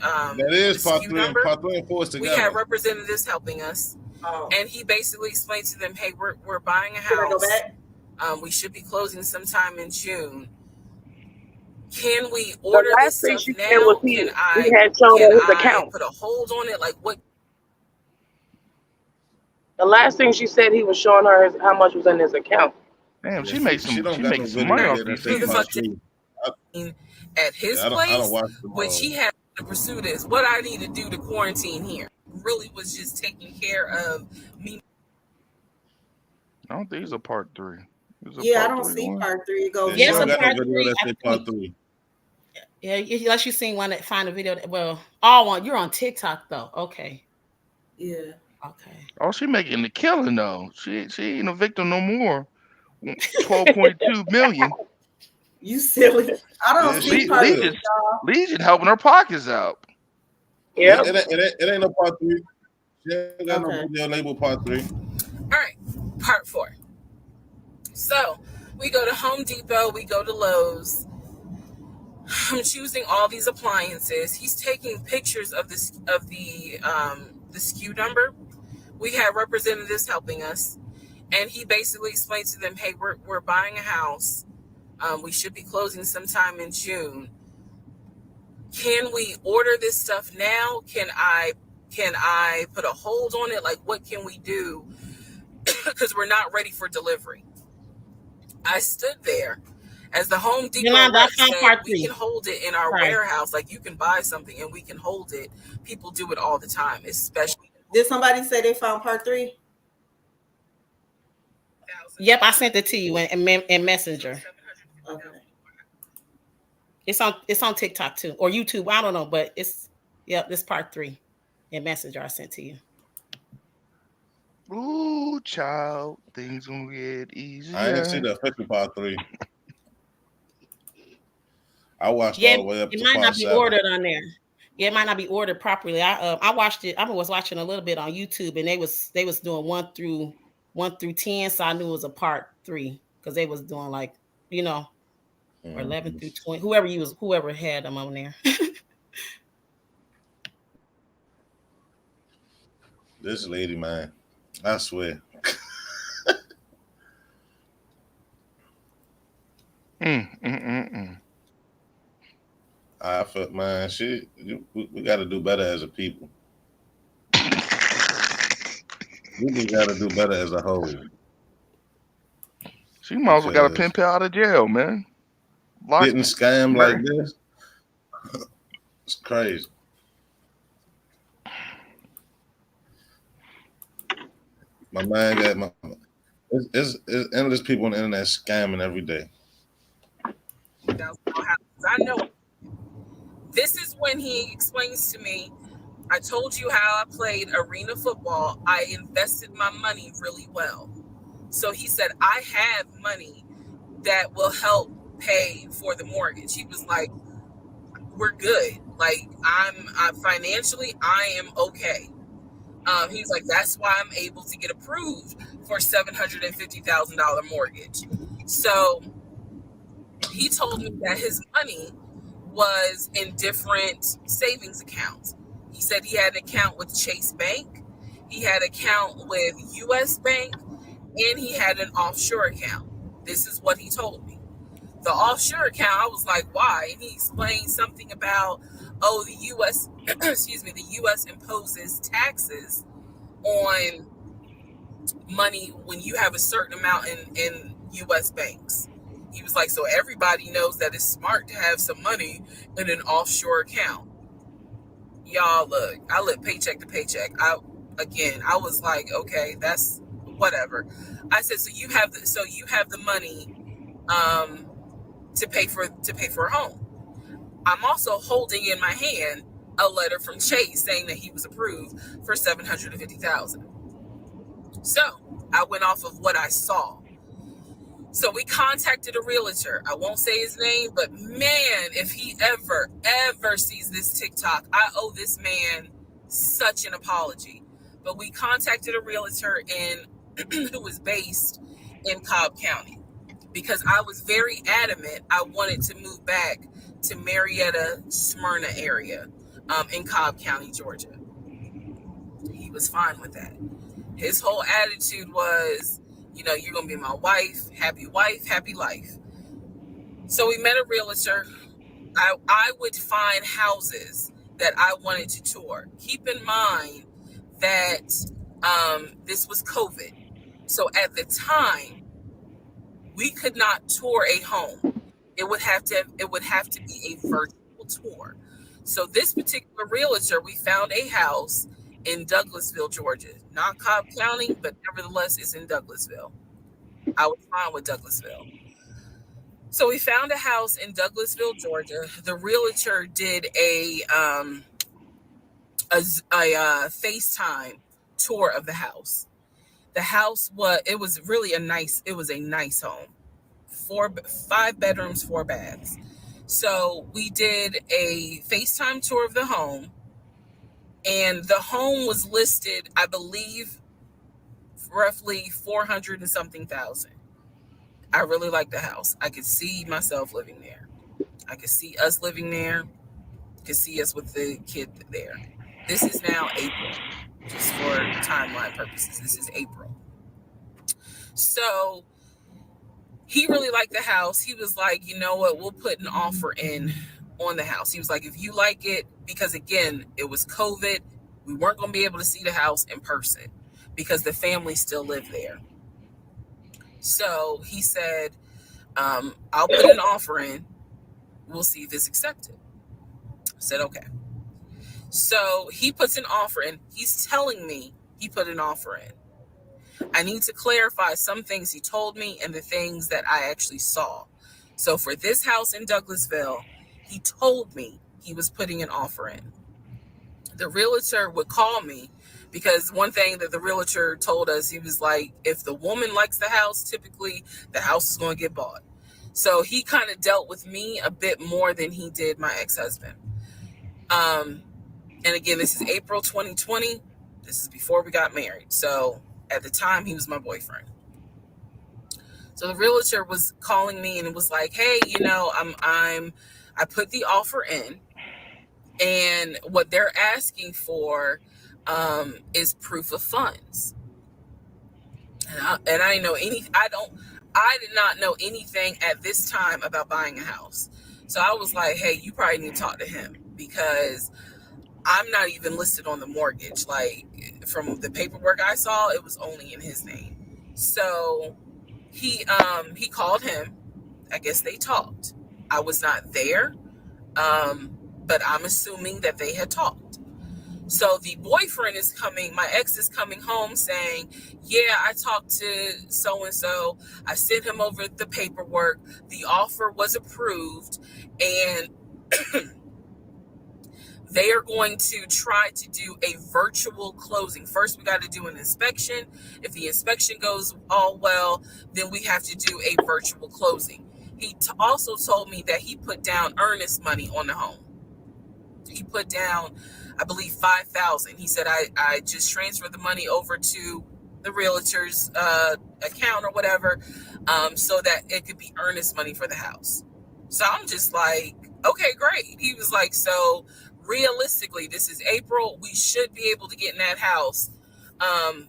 That is part 3. number. Part 3 and 4 is We together. had representatives helping us, and he basically explained to them, "Hey, we're buying a Can I go house. back? We should be closing sometime in June. Can we order this thing stuff she said now? was he had shown her his account. Put a hold on it? Like what?" The last thing she said, he was showing her how much was in his account. Damn, she Yeah, makes some. don't She got makes no some money video off that these say videos. part 3. At his I place, don't watch them which all. he had to pursue this. What I need to do to quarantine here really was just taking care of me. I don't think it's a part 3. Yeah, I don't see part 3. It goes. Yeah, Yes, she don't got part no video 3. that say part 3. Yeah, unless you seen one that find a video. Well, all one. You're on TikTok though. Okay. Yeah. Okay. Oh, she making the killing though. She ain't a victim no more. 12.2 million. You silly. I don't see part 3, y'all. Legion helping her pockets out. Yeah. It ain't no part 3. She ain't got no video labeled part 3. All right, part 4. So we go to Home Depot, we go to Lowe's. I'm choosing all these appliances. He's taking pictures of the SKU number. We had representatives helping us, and he basically explained to them, "Hey, we're buying a house. We should be closing sometime in June. Can we order this stuff now? Can I put a hold on it? Like, what can we do? Because we're not ready for delivery." I stood there as the Home Depot rep said, "We can hold it in our warehouse. Like, you can buy something and we can hold it." People do it all the time, especially. Did somebody say they found part 3? Yep, I sent it to you in Messenger. Okay. It's on TikTok too, or YouTube. I don't know, but this part 3 in Messenger I sent to you. Ooh, child, things gonna get easier. I didn't see the official part 3. I watched all the way up to part 7. It might not be ordered on there. Yeah, it might not be ordered properly. I watched it. I was watching a little bit on YouTube, and they was doing 1 through 10, so I knew it was a part 3 because they was doing like or 11 through 20. Whoever had them on there. This lady, man, I swear. I felt, man, we got to do better as a people. We just got to do better as a whole. She might as well got a pen pal out of jail, man. Getting scammed like this, it's crazy. My man got it's endless people on the internet scamming every day. I know. This is when he explains to me, "I told you how I played arena football. I invested my money really well." So he said, "I have money that will help pay for the mortgage." He was like, "We're good. Like, I'm financially, I am okay." He's like, "That's why I'm able to get approved for $750,000 mortgage." So he told me that his money was in different savings accounts. He said he had an account with Chase Bank, he had an account with US Bank, and he had an offshore account. This is what he told me. The offshore account, I was like, "Why?" And he explained something about, the US, the US imposes taxes on money when you have a certain amount in US banks. He was like, "So everybody knows that it's smart to have some money in an offshore account." Y'all, look, I live paycheck to paycheck. I was like, okay, that's whatever. I said, so you have the money to pay for a home. I'm also holding in my hand a letter from Chase saying that he was approved for $750,000. So I went off of what I saw. So we contacted a realtor. I won't say his name, but man, if he ever sees this TikTok, I owe this man such an apology. But we contacted a realtor who was based in Cobb County, because I was very adamant I wanted to move back to Marietta, Smyrna area in Cobb County, Georgia. He was fine with that. His whole attitude was, you're going to be my wife, happy life. So we met a realtor. I would find houses that I wanted to tour. Keep in mind that this was COVID. So at the time, we could not tour a home. It would have to be a virtual tour. So this particular realtor, we found a house in Douglasville, Georgia, not Cobb County, but nevertheless, it's in Douglasville. I was fine with Douglasville. So we found a house in Douglasville, Georgia. The realtor did a FaceTime tour of the house. The house was really a nice home. 5 bedrooms, 4 baths. So we did a FaceTime tour of the home, and the home was listed, I believe, roughly 400 and something thousand. I really liked the house. I could see myself living there. I could see us living there. Could see us with the kid there. This is now April, just for timeline purposes. This is April. So he really liked the house. He was like, you know what, we'll put an offer in on the house. He was like, if you like it, because again, it was COVID, we weren't going to be able to see the house in person because the family still lived there. So he said, I'll put an offer in. We'll see if it's accepted. I said, okay. So he puts an offer in. He's telling me he put an offer in. I need to clarify some things he told me and the things that I actually saw. So for this house in Douglasville, he told me he was putting an offer in. The realtor would call me, because one thing that the realtor told us, he was like, if the woman likes the house, typically the house is going to get bought. So he kind of dealt with me a bit more than he did my ex-husband. And again, this is April 2020. This is before we got married. So at the time, he was my boyfriend. So the realtor was calling me and it was like, hey, I put the offer in, and what they're asking for is proof of funds. And I did not know anything at this time about buying a house. So I was like, hey, you probably need to talk to him, because I'm not even listed on the mortgage. Like, from the paperwork I saw, it was only in his name. So he called him. I guess they talked. I was not there, but I'm assuming that they had talked. So the boyfriend is coming, my ex is coming home saying, yeah, I talked to so-and-so. I sent him over the paperwork. The offer was approved, and they are going to try to do a virtual closing. First, we got to do an inspection. If the inspection goes all well, then we have to do a virtual closing. He also told me that he put down earnest money on the home. He put down, I believe, $5,000. He said, I just transferred the money over to the realtor's account or whatever, so that it could be earnest money for the house. So I'm just like, okay, great. He was like, so realistically, this is April. We should be able to get in that house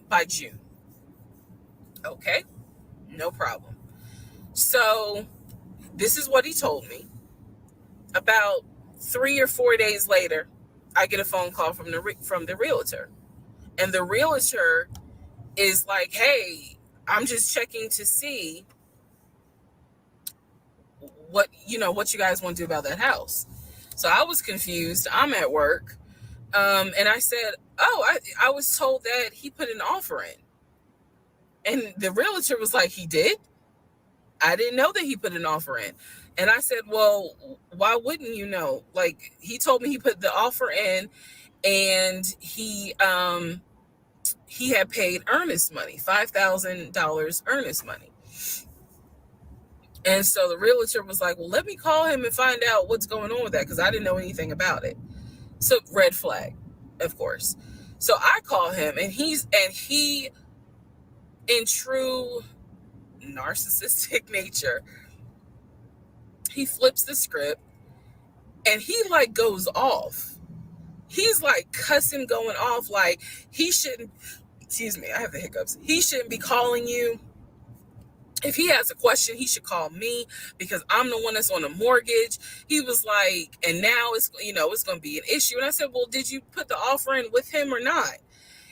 by June. Okay, no problem. So this is what he told me. About 3 or 4 days later, I get a phone call from the realtor, and the realtor is like, hey, I'm just checking to see what you guys want to do about that house. So I was confused. I'm at work. And I said, oh, I was told that he put an offer in. And the realtor was like, he did? I didn't know that he put an offer in. And I said, well, why wouldn't you know? Like, he told me he put the offer in, and he had paid earnest money, $5,000 earnest money. And so the realtor was like, well, let me call him and find out what's going on with that, because I didn't know anything about it. So red flag, of course. So I call him, and he, in true narcissistic nature, he flips the script and he like goes off. He's like cussing, going off, like he shouldn't, excuse me, I have the hiccups. He shouldn't be calling you. If he has a question, he should call me, because I'm the one that's on a mortgage. He was like, and now it's, it's going to be an issue. And I said, well, did you put the offer in with him or not?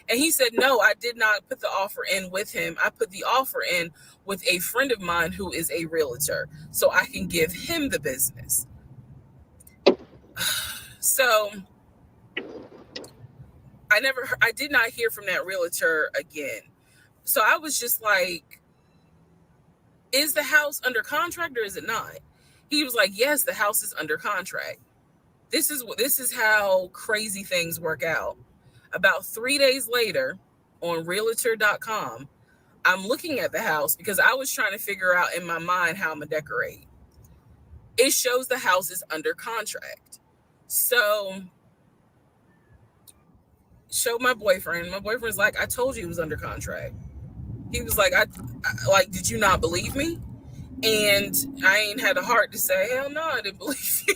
And he said, no, I did not put the offer in with him. I put the offer in with a friend of mine who is a realtor, so I can give him the business. So I did not hear from that realtor again. So I was just like, is the house under contract or is it not? He was like, yes, the house is under contract. This is how crazy things work out. About 3 days later, on realtor.com, I'm looking at the house because I was trying to figure out in my mind how I'm gonna decorate. It shows the house is under contract. So showed my boyfriend. My boyfriend's like, I told you it was under contract. He was like, I like, did you not believe me? And I ain't had a heart to say, hell no, I didn't believe you.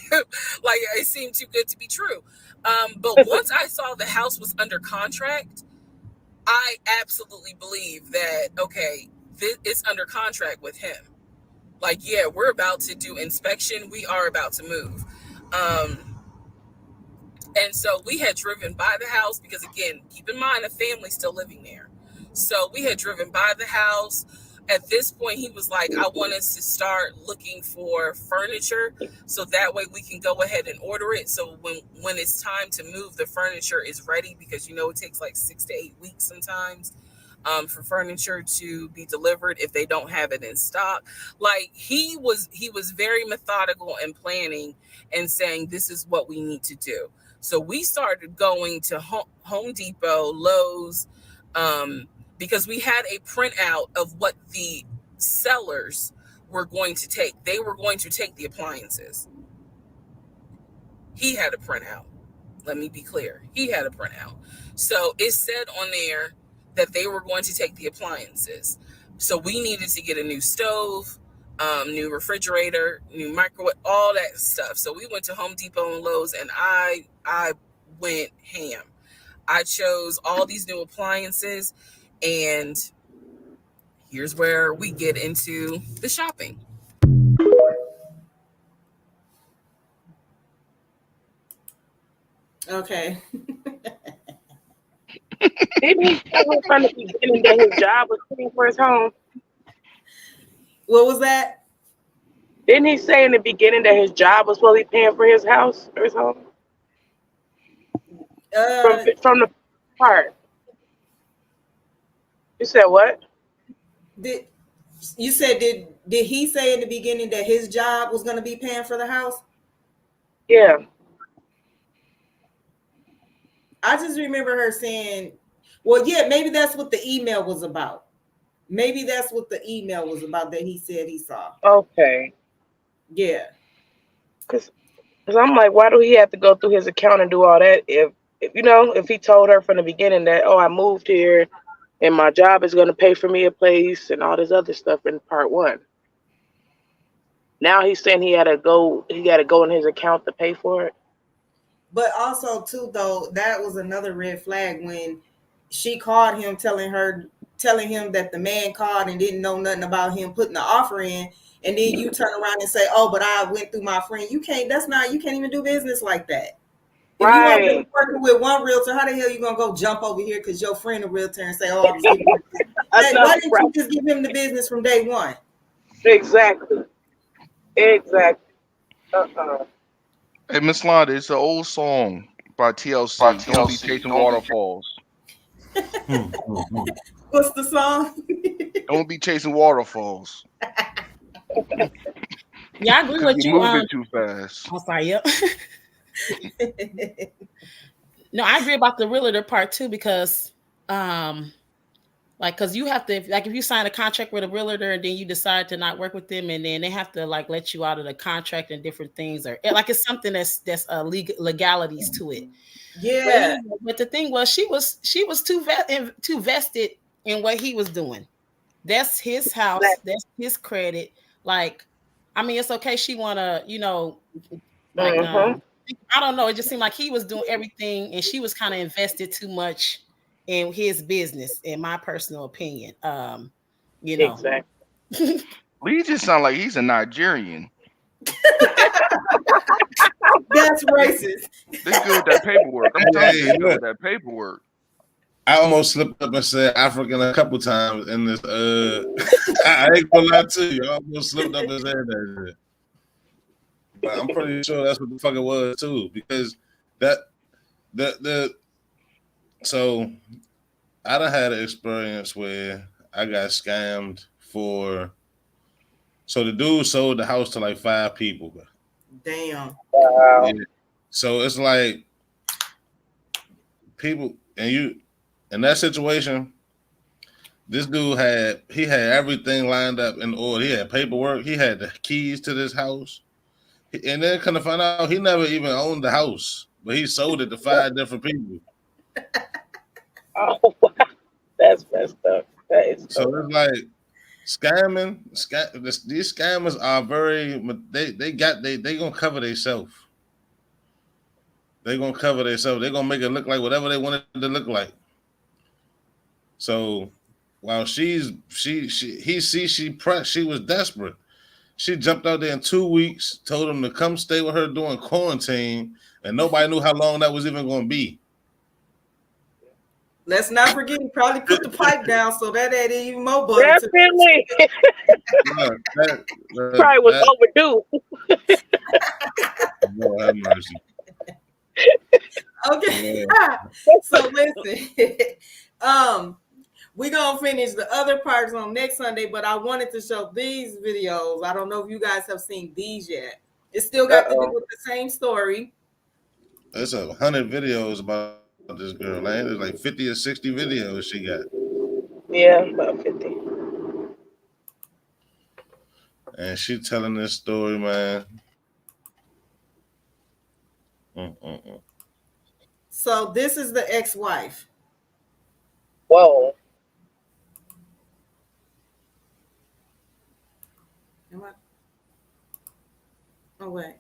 Like, it seemed too good to be true. But once I saw the house was under contract, I absolutely believe that, okay, it's under contract with him. Like, yeah, we're about to do inspection. We are about to move. And so we had driven by the house because, again, keep in mind, a family's still living there. So we had driven by the house. At this point, he was like, I want us to start looking for furniture so that way we can go ahead and order it. So when it's time to move, the furniture is ready, because, it takes like 6 to 8 weeks sometimes for furniture to be delivered if they don't have it in stock. Like, he was very methodical and planning and saying, this is what we need to do. So we started going to Home Depot, Lowe's, because we had a printout of what the sellers were going to take. They were going to take the appliances. He had a printout. Let me be clear. He had a printout. So it said on there that they were going to take the appliances. So we needed to get a new stove, new refrigerator, new microwave, all that stuff. So we went to Home Depot and Lowe's, and I went ham. I chose all these new appliances, and here's where we get into the shopping. Okay. Didn't he say from the beginning that his job was paying for his home? What was that? Didn't he say in the beginning that his job was supposed to be paying for his house or his home? From the part. You said what? Did he say in the beginning that his job was going to be paying for the house? Yeah. I just remember her saying, well, yeah, maybe that's what the email was about. Maybe that's what the email was about that he said he saw. Okay. Yeah. Because I'm like, why do he have to go through his account and do all that if he told her from the beginning that, oh, I moved here and my job is going to pay for me a place and all this other stuff in part one. Now he's saying he got to go in his account to pay for it. But also, too, though, that was another red flag when she called him telling him that the man called and didn't know nothing about him putting the offer in. And then you turn around and say, oh, but I went through my friend. You can't even do business like that. If you want to be working with one realtor, how the hell you going to go jump over here because your friend a realtor and say, oh, I was giving you business. Why didn't you just give him the business from day one? Exactly. Hey, Miss Londa, it's an old song by TLC. Don't be chasing waterfalls. What's the song? Don't be chasing waterfalls. Yeah, I agree Because with you're you. moving too fast. I'm sorry. Yep. No, I agree about the realtor part too because, like, because you have to, like, if you sign a contract with a realtor and then you decide to not work with them, and then they have to like let you out of the contract and different things, or like it's something that's legalities to it. But Yeah. anyway, but the thing was, she was too vested in what he was doing. That's his house. That's his credit. Like, I mean, it's okay. She wanna, like, Mm-hmm. I don't know. It just seemed like he was doing everything, and she was kind of invested too much in his business, in my personal opinion. You know. Exactly. Lee just sound like he's a Nigerian. That's This, racist. this good with that paperwork. I'm telling you, Hey, this good with look, that paperwork. I almost slipped up and said African a couple times in this. I ain't gonna lie to you. I almost slipped up and said that shit. But I'm pretty sure that's what the fuck it was too, because that the so I done had an experience where I got scammed for. So the dude sold the house to like 5 people. Damn. Yeah. Wow. So it's like people and you in that situation. This dude had everything lined up in order. He had paperwork. He had the keys to this house. And then kind of find out he never even owned the house, but he sold it to 5 different people. Oh, wow. That's messed up. That is So so it's like these scammers are very. They gonna cover themselves. They gonna cover themselves. They gonna make it look like whatever they want it to look like. So while she was desperate. She jumped out there in 2 weeks, told him to come stay with her during quarantine, and nobody knew how long that was even going to be. Let's not forget he probably put the pipe down, so that added even more butter to definitely Look, probably was that overdue. Lord have mercy. Okay. Lord. So listen. We're gonna finish the other parts on next Sunday, but I wanted to show these videos. I don't know if you guys have seen these yet. It still got to do Uh-oh. with the same story. There's 100 videos about this girl, man. There's like 50 or 60 videos she got. Yeah, about 50. And she telling this story, man. Mm-mm-mm. So this is the ex-wife. Whoa. Am I? Oh wait.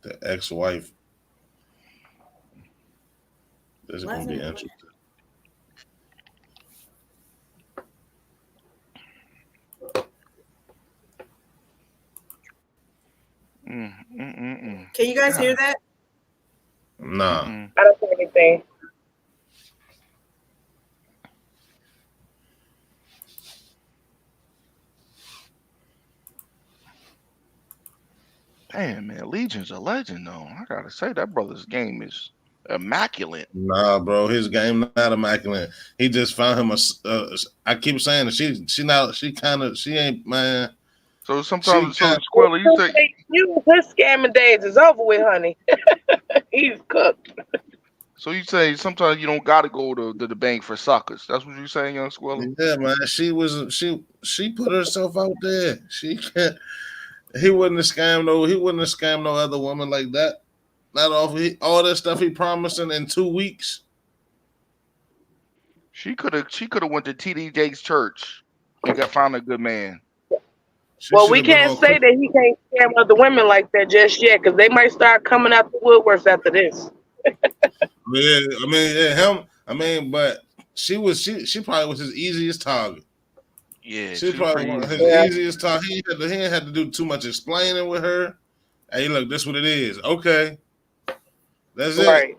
The ex-wife. This is Why going is to be it? interesting. Can you guys hear God. that? Nah. I don't see anything. Damn, man, Legion's a legend, though. I gotta say that brother's game is immaculate. Nah, bro, his game not immaculate. He just found him I keep saying that she ain't man. So She sometimes, so kind Squirrel, you say, His scamming days is over with, honey. He's cooked. so you say sometimes you don't gotta go to the bank for suckers. That's what you saying, young Squirrel? yeah, man. She put herself out there. She can't. He wouldn't have scammed no. He wouldn't have scammed no other woman like that. Not all that stuff he promising in 2 weeks. She could have went to TD Jakes' church and got found a good man. She Well, should we have been can't on say quick. that he can't scam other women like that just yet, because they might start coming out the woodworks after this. Yeah, I mean, yeah, him. I mean, but she probably was his easiest target. Yeah, She she was probably pretty one of his easy. Yeah, easiest target. He ain't had to do too much explaining with her. Hey, look, this what it is. Okay, that's it. right.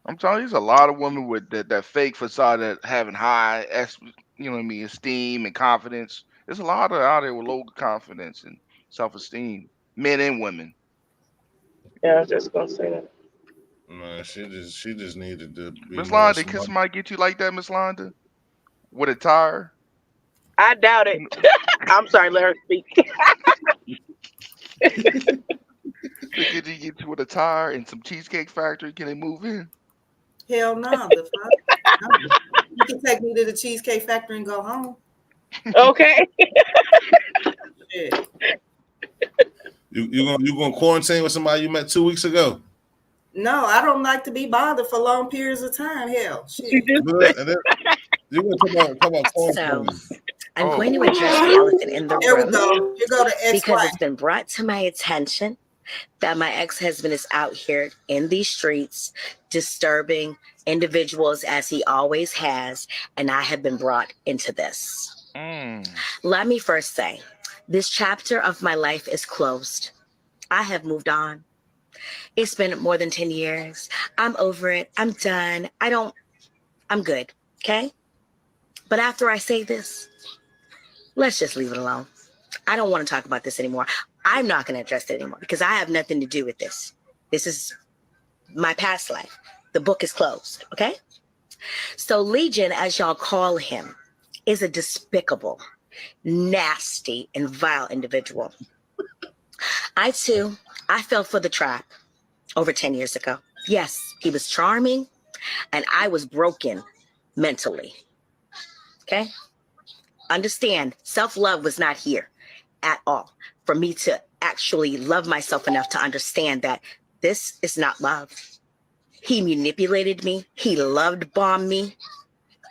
I'm telling you, there's a lot of women with that fake facade that having high, you know what I mean, esteem and confidence. There's a lot of out there with low confidence and self esteem, men and women. Yeah, I was just gonna say that. Man, she just needed to be Miss more Londa, can smart. somebody get you like that, Miss Londa? With a tire? I doubt it. You I'm sorry, let her speak. Could you get you with a tire and some Cheesecake Factory? Can they move in? Hell no, the fuck. No. You can take me to the Cheesecake Factory and go home. Okay. Shit. You gonna quarantine with somebody you met 2 weeks ago? No, I don't like to be bothered for long periods of time. Hell, She shit. just And then, you gonna talk about So quarantine? I'm Oh, going to address the elephant in the There we room go. Here go the because ex-wife. it's been brought to my attention that my ex-husband is out here in these streets disturbing individuals as he always has, and I have been brought into this. Let me first say, this chapter of my life is closed. I have moved on. It's been more than 10 years. I'm over it. I'm done. I'm good. Okay? But after I say this, let's just leave it alone. I don't want to talk about this anymore. I'm not going to address it anymore because I have nothing to do with this. This is my past life. The book is closed. Okay? So Legion, as y'all call him, is a despicable, nasty, and vile individual. I fell for the trap over 10 years ago. Yes, he was charming and I was broken mentally. Okay? Understand, self-love was not here at all for me to actually love myself enough to understand that this is not love. He manipulated me. He loved bombed me.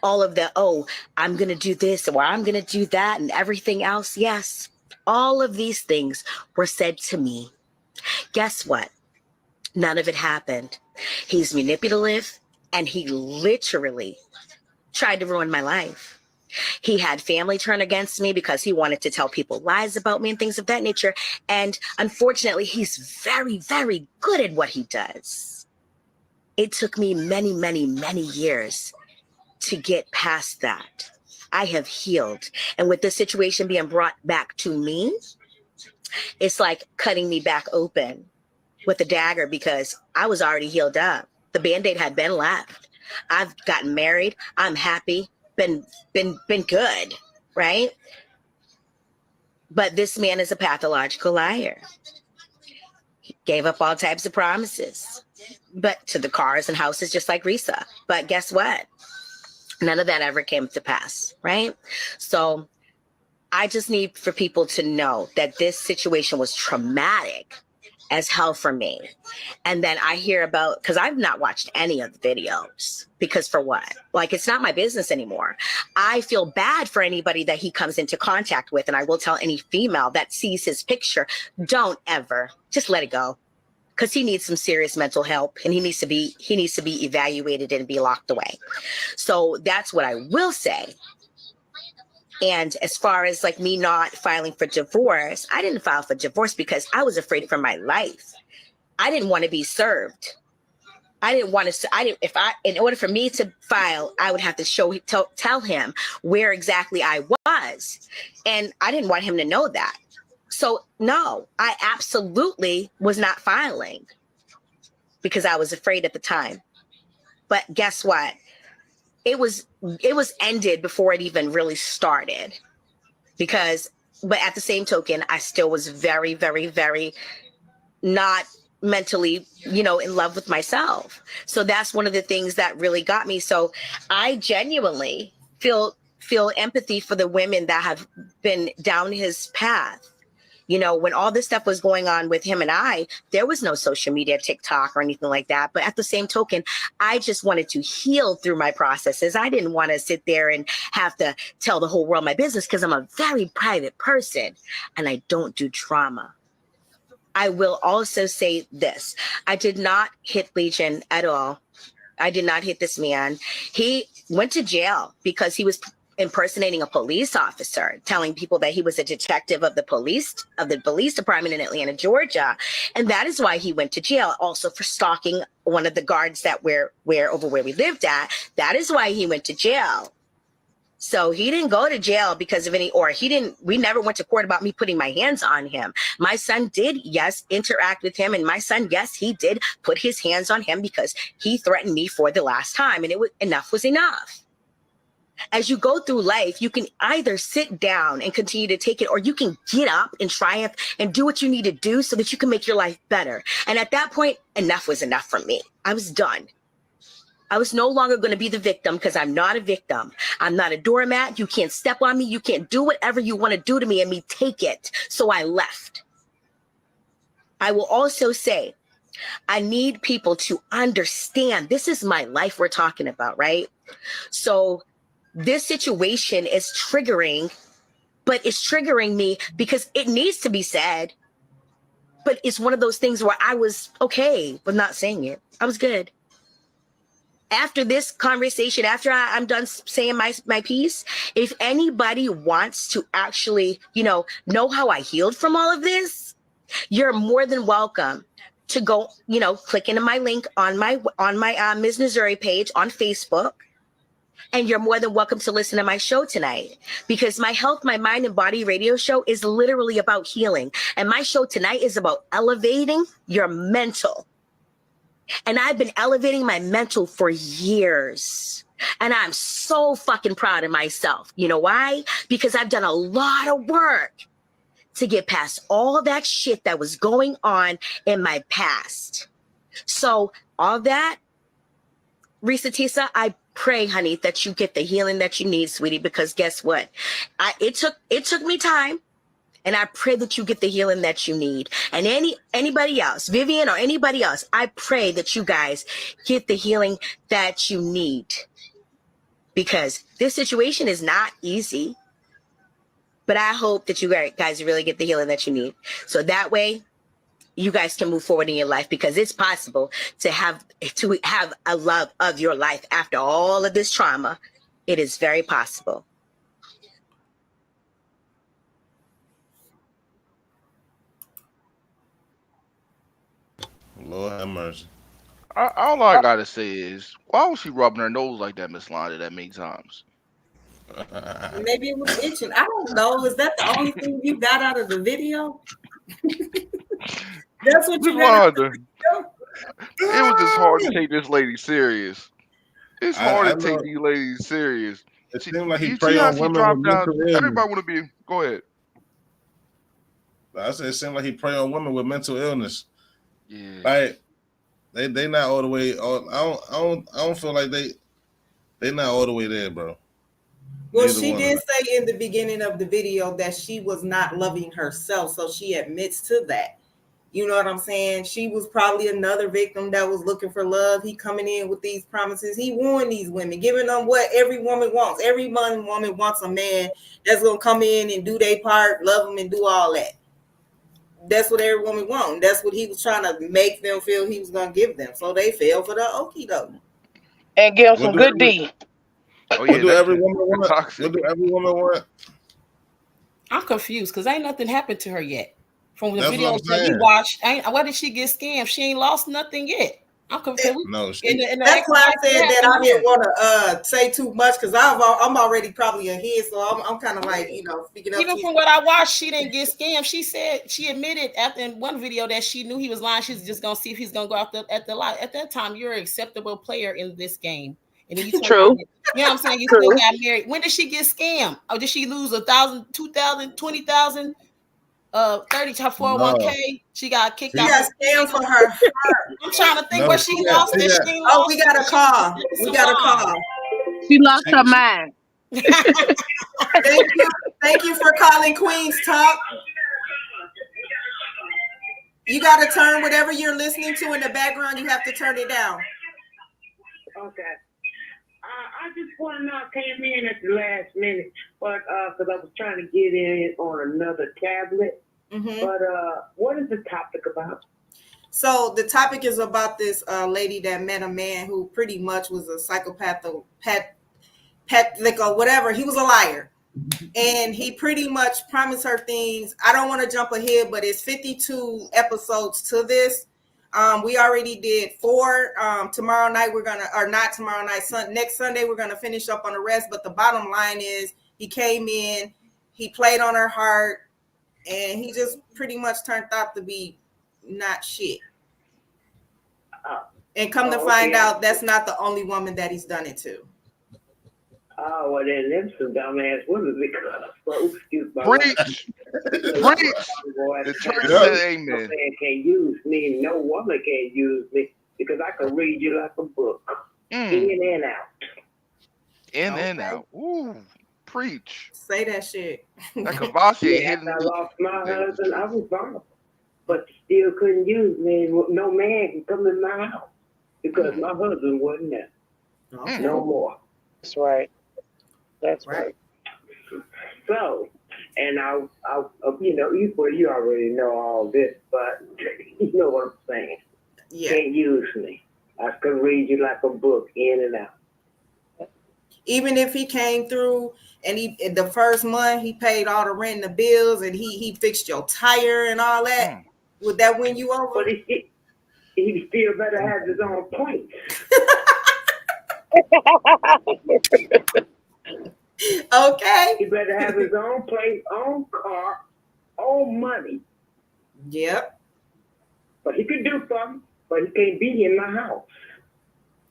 All of the, oh, I'm going to do this or I'm going to do that and everything else. Yes, all of these things were said to me. Guess what? None of it happened. He's manipulative and he literally tried to ruin my life. He had family turn against me because he wanted to tell people lies about me and things of that nature. And unfortunately, he's very, very good at what he does. It took me many, many, many years to get past that. I have healed. And with the situation being brought back to me, it's like cutting me back open with a dagger because I was already healed up. The Band-Aid had been left. I've gotten married. I'm happy. Been good, right? But this man is a pathological liar. He gave up all types of promises, but to the cars and houses, just like Reesa. But guess what? None of that ever came to pass, right? So I just need for people to know that this situation was traumatic as hell for me. And then I hear about, because I've not watched any of the videos, because for what? Like, it's not my business anymore. I feel bad for anybody that he comes into contact with. And I will tell any female that sees his picture, don't ever, just let it go. Because he needs some serious mental help and he needs to be evaluated and be locked away. So that's what I will say. And as far as like me not filing for divorce, I didn't file for divorce because I was afraid for my life. I didn't want to be served. I didn't want to, in order for me to file, I would have to tell him where exactly I was. And I didn't want him to know that. So no, I absolutely was not filing because I was afraid at the time. But guess what? It was ended before it even really started but at the same token, I still was very, very, very not mentally, in love with myself. So that's one of the things that really got me. So I genuinely feel empathy for the women that have been down his path. When all this stuff was going on with him and I, there was no social media, TikTok or anything like that. But at the same token, I just wanted to heal through my processes. I didn't want to sit there and have to tell the whole world my business because I'm a very private person and I don't do drama. I will also say this. I did not hit Legion at all. I did not hit this man. He went to jail because he was impersonating a police officer, telling people that he was a detective of the police department in Atlanta, Georgia. And that is why he went to jail. Also for stalking one of the guards that were over where we lived at. That is why he went to jail. So he didn't go to jail because of we never went to court about me putting my hands on him. My son did, yes, interact with him. And my son, yes, he did put his hands on him because he threatened me for the last time. And enough was enough. As you go through life, you can either sit down and continue to take it, or you can get up and triumph and do what you need to do so that you can make your life better. And at that point, enough was enough for me. I was done. I was no longer going to be the victim, because I'm not a victim. I'm not a doormat. You can't step on me. You can't do whatever you want to do to me and me take it. So I left. I will also say, I need people to understand this is my life we're talking about, right? So this situation is triggering, but it's triggering me because it needs to be said. But it's one of those things where I was okay with not saying it. I was good. After this conversation, after I'm done saying my piece, if anybody wants to actually, know how I healed from all of this, you're more than welcome to go, click into my link on my Ms. Missouri page on Facebook. And you're more than welcome to listen to my show tonight, because my Health, My Mind and Body radio show is literally about healing. And my show tonight is about elevating your mental. And I've been elevating my mental for years. And I'm so fucking proud of myself. You know why? Because I've done a lot of work to get past all that shit that was going on in my past. So all that, Reesa, Teesa, I pray, honey, that you get the healing that you need, sweetie, because guess what? It took me time. And I pray that you get the healing that you need. And anybody else, Vivian or anybody else, I pray that you guys get the healing that you need. Because this situation is not easy. But I hope that you guys really get the healing that you need. So that way, you guys can move forward in your life, because it's possible to have a love of your life after all of this trauma. It is very possible. Lord have mercy. All I gotta say is, why was she rubbing her nose like that, Miss Londa, that many times? Maybe it was itching. I don't know. Is that the only thing you got out of the video? That's what you got out of the video? It was just hard to take this lady serious. It's hard I to take know. these ladies serious. It seems like he You prey see how on she women dropped with down? mental illness. Everybody want to be. Go ahead. I said it seems like he prey on women with mental illness. Yeah. Like they not all the way. I don't feel like they not all the way there, bro. Well, she did say in the beginning of the video that she was not loving herself, so she admits to that. You know what I'm saying? She was probably another victim that was looking for love. He coming in with these promises. He won these women, giving them what every woman wants. Every woman wants a man that's going to come in and do their part, love them, and do all that. That's what every woman wants. That's what he was trying to make them feel he was going to give them. So they fell for the okie doke. And give them some good D. Oh, yeah, what do every woman want? What do every woman want? I'm confused because ain't nothing happened to her yet. From the That's videos that we watched, why did she get scammed? She ain't lost nothing yet. I'm confused. No, that's why I said that I didn't want to say too much, because I'm already probably ahead, so I'm kind of like, speaking up. Even from what I watched, she didn't get scammed. She said, she admitted after in one video that she knew he was lying. She's just gonna see if he's gonna go out at the lot. At that time, you're an acceptable player in this game. And then you True. You know what I'm saying? You still got married. When did she get scammed? Or did she lose 1,000, 2,000, 20,000? 30 to 401k. No. She got kicked out. She got scammed for her heart. I'm trying to think what she lost. Oh, we got a call. We got a call. She lost her mind. Thank you for calling Queen's Talk. You got to turn whatever you're listening to in the background. You have to turn it down. Okay. I just want to know, I came in at the last minute, but because I was trying to get in on another tablet. Mm-hmm. But what is the topic about? So the topic is about this lady that met a man who pretty much was a psychopath or or whatever. He was a liar. And he pretty much promised her things. I don't want to jump ahead, but it's 52 episodes to this. We already did 4. Tomorrow night we're gonna, or not tomorrow night, next Sunday we're gonna finish up on the rest. But the bottom line is, he came in, he played on her heart, and he just pretty much turned out to be not shit. And come to find out, that's not the only woman that he's done it to. Oh, well, then them some dumbass women because, excuse my Preach. Preach. The church said amen. No man can't use me. No woman can't use me because I can read you like a book. In and out. In and out. Ooh. Preach. Say that shit. That Kavashi After I lost my husband, I was vulnerable. But still couldn't use me. No man can come in my house because my husband wasn't there. No more. That's right. That's right. So, and I you already know all this, but you know what I'm saying. Yeah. Can't use me. I can read you like a book, in and out. Even if he came through and the first month he paid all the rent and the bills and he fixed your tire and all that, would that win you over? But he still better have his own place. Okay. He better have his own place, own car, own money. Yep. But he could do something, but he can't be in my house.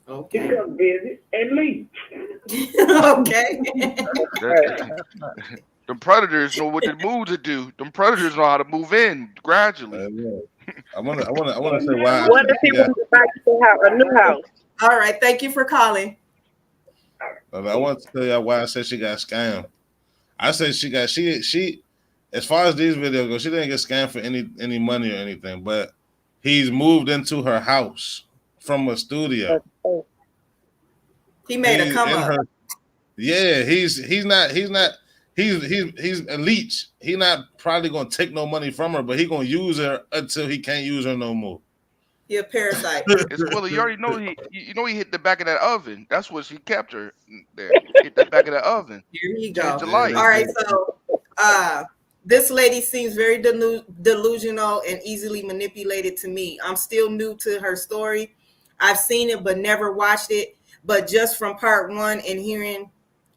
Okay. He come visit and leave. Okay. The predators know what to move to do. Them predators know how to move in gradually. I want to say why. What if he wants to buy a new house? All right. Thank you for calling. I want to tell you why I said she got scammed. I said she as far as these videos go, she didn't get scammed for any money or anything, but he's moved into her house from a studio. He made a come up. Yeah, he's a leech. He's not probably gonna take no money from her, but he gonna use her until he can't use her no more. You're a parasite. It's Willie. You already know he hit the back of that oven. That's what she kept her there. Hit the back of the oven. Here you go. Change the light. All right, so this lady seems very delusional and easily manipulated to me. I'm still new to her story. I've seen it but never watched it. But just from part 1 and hearing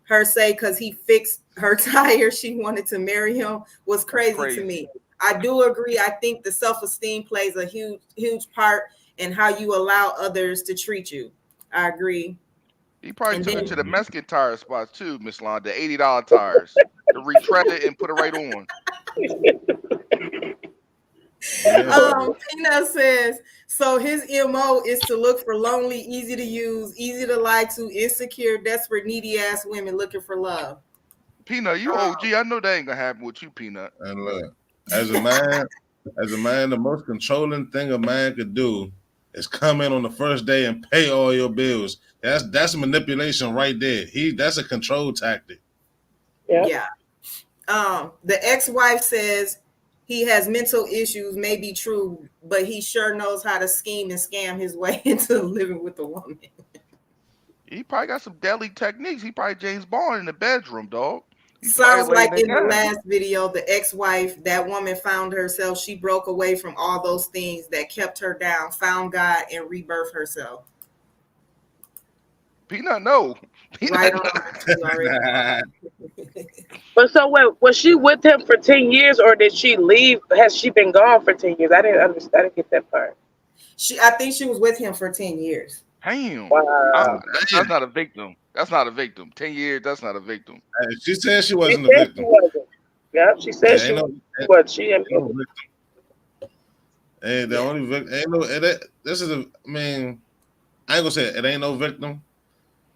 her say because he fixed her tire, she wanted to marry him was crazy to me. I do agree. I think the self-esteem plays a huge part in how you allow others to treat you. I agree. He probably took her to the Mexican tire spots too, Miss.Londa. $80 tires to retread it and put it right on. Peanut says, so his MO is to look for lonely, easy to use, easy to lie to, insecure, desperate, needy ass women looking for love. Peanut, you OG. I know that ain't gonna happen with you, Peanut. And look, as a man, the most controlling thing a man could do is come in on the first day and pay all your bills. That's manipulation right there. That's a control tactic. Yeah. The ex-wife says he has mental issues, may be true, but he sure knows how to scheme and scam his way into living with a woman. He probably got some deadly techniques. He probably James Bond in the bedroom, dog. Sounds like in the last video, the ex-wife, that woman found herself. She broke away from all those things that kept her down, found God, and rebirthed herself. Peanut, no. Right on. But so was she with him for 10 years or did she leave? Has she been gone for 10 years? I didn't understand. I didn't get that part. I think she was with him for 10 years. Damn. Wow. That's not a victim. That's not a victim. 10 years, that's not a victim. She said she wasn't a victim. She wasn't. Yep, she said she was. She ain't no victim. Hey, the only victim. Ain't no. This is a. I mean, I ain't gonna say it ain't no victim,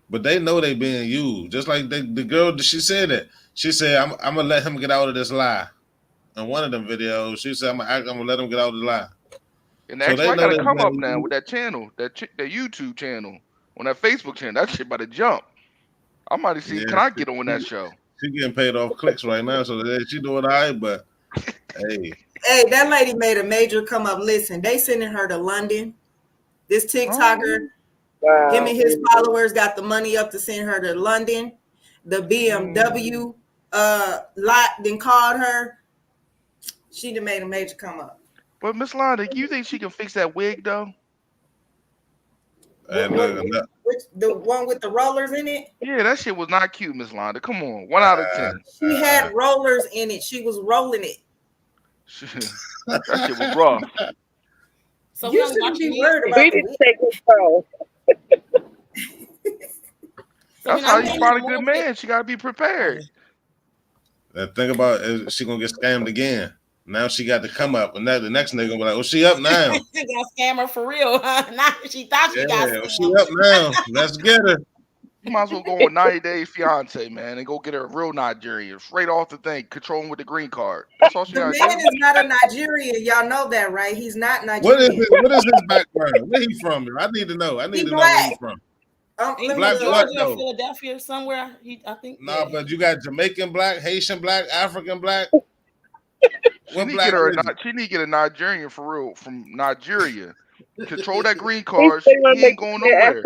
but they know they being used. Just like the girl. She said that. She said, "I'm gonna let him get out of this lie." In one of them videos, she said, "I'm gonna let him get out of the lie." And the ex-wife gotta come up now with that channel, that YouTube channel, on that Facebook channel. That shit about to jump. I might see. Can I get on that show? She getting paid off clicks right now, so she doing all right. But hey, that lady made a major come up. Listen, they sending her to London. This TikToker, him and his followers got the money up to send her to London. The BMW lot then called her. She done made a major come up. But Miss Londa, you think she can fix that wig though? And look, The one with the rollers in it? Yeah, that shit was not cute, Miss Londa. Come on, 1 out of 10. She had rollers in it. She was rolling it. That shit was rough. So you shouldn't be worried about We didn't take control. That's how you find a good man. She got to be prepared. The thing about is she gonna get scammed again. Now she got to come up, and now the next nigga be like, "Oh, she up now." She got scammer for real, huh? Now she thought she got scammed. She up now. Let's get her. You might as well go on 90 Day Fiance, man, and go get her a real Nigerian straight off the thing, controlling with the green card. That's all she got to do. The man is not a Nigerian. Y'all know that, right? He's not Nigerian. What is his background? Where he from? I need to know. I need to know where he's from. Black Georgia, Philadelphia, somewhere. I think. Nah, but you got Jamaican black, Haitian black, African black. She need to get a Nigerian for real from Nigeria. Control that green card. He ain't going nowhere.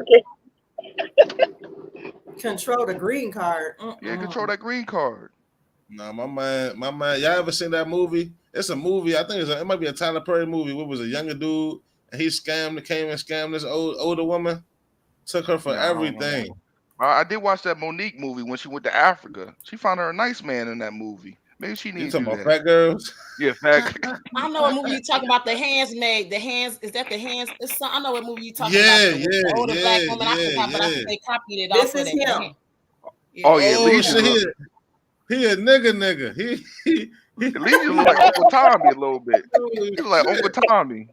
Control the green card. Yeah, control that green card. Nah, my man. Y'all ever seen that movie? It's a movie. I think it might be a Tyler Perry movie. What was a younger dude and he came and scammed this older woman. Took her for everything. I did watch that Monique movie when she went to Africa. She found her a nice man in that movie. Maybe she needs to do that. You talking about fat girls? Yeah, fat. I know what movie you talking about. The Handsmaid. The Hands. Is that the Hands? I know what movie you talking about. The older black woman. I forgot, but I think they copied it off of that. Him. Oh yeah, he a nigga. He Legion look like Uncle Tommy a little bit. He look like Uncle Tommy.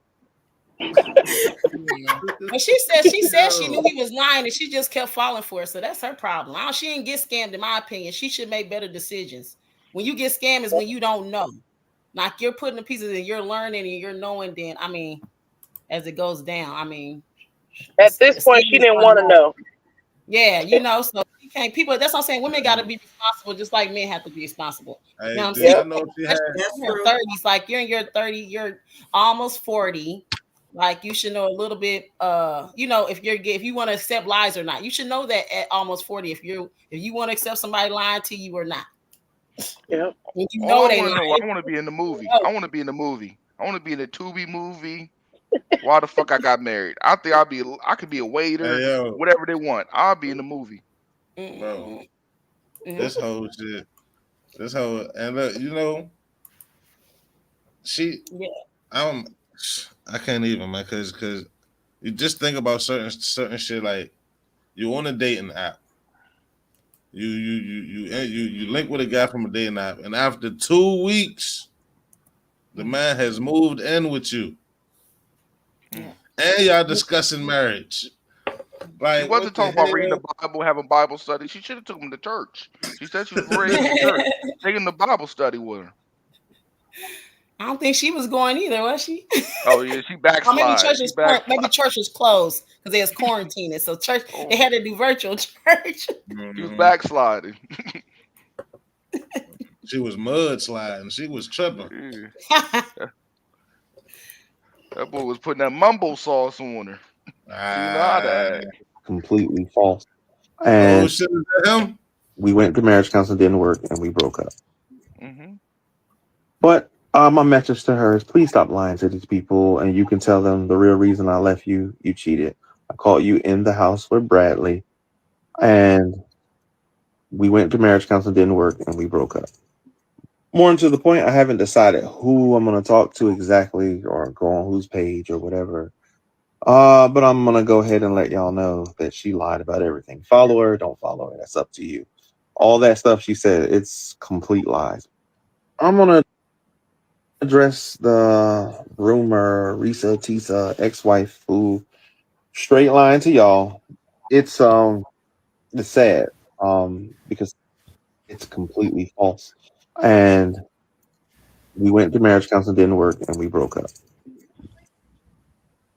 But she said she knew he was lying and she just kept falling for it. So that's her problem. She didn't get scammed, in my opinion. She should make better decisions. When you get scammed is when you don't know. Like you're putting the pieces and you're learning and you're knowing. Then as it goes down, at this point she didn't want to know. Yeah, so you can't. People. That's what I'm saying. Women got to be responsible, just like men have to be responsible. Hey, you know what I'm saying? I know That's your 30s. Like you're in your 30, you're almost 40. Like you should know a little bit. If you want to accept lies or not, you should know that at almost 40. If you want to accept somebody lying to you or not. Yeah. When you know I want to be in the movie. I want to be in the movie. I want to be in the Tubi movie. Why the fuck I got married? I think I could be a waiter, whatever they want. I'll be in the movie. Bro. This whole shit. And look, I can't even, man, because you just think about certain shit, like you on a dating app. You link with a guy from a dating app, and after 2 weeks, the man has moved in with you. And y'all discussing marriage. Like, she wasn't talking about reading the Bible, having Bible study. She should have took him to church. She said she was raised in church. Taking the Bible study with her. I don't think she was going either, was she? Oh yeah, she backslid. Maybe church was closed because they was quarantining. So church, they had to do virtual church. She was backsliding. She was mudsliding. She was tripping. Yeah. That boy was putting that mumbo sauce on her. You know how to act. Completely false. And shit, is that him? We went to marriage counseling, didn't work, and we broke up. Mm-hmm. But my message to her is please stop lying to these people, and you can tell them the real reason I left you cheated. I caught you in the house with Bradley, and we went to marriage counseling, didn't work, and we broke up. More to the point, I haven't decided who I'm going to talk to exactly or go on whose page or whatever. But I'm going to go ahead and let y'all know that she lied about everything. Follow her, don't follow her. That's up to you. All that stuff she said, it's complete lies. I'm going to address the rumor, Reesa, Teesa, ex-wife, who straight lying to y'all. It's sad because it's completely false. And we went to marriage counseling, didn't work, and we broke up.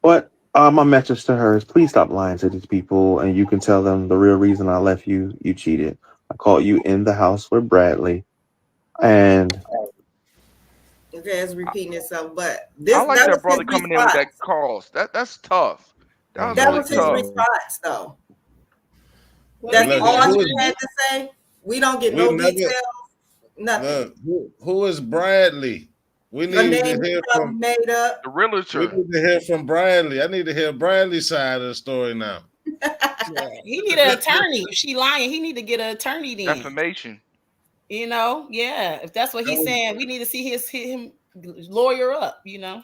But my message to her is please stop lying to these people, and you can tell them the real reason I left you cheated. I caught you in the house with Bradley, and okay, it's repeating itself. But I like that brother coming in with that cause. That's tough. That was his response, though. That's all he had to say. We don't get no details. Nothing. Look, who is Bradley? We Your need to name is hear probably from made up. The we realtor. need to hear from Bradley. I need to hear Bradley's side of the story now. Yeah, he need an attorney. If she lying, he need to get an attorney then. Defamation. Yeah. If that's what That he's was saying, we need to see him lawyer up. You know,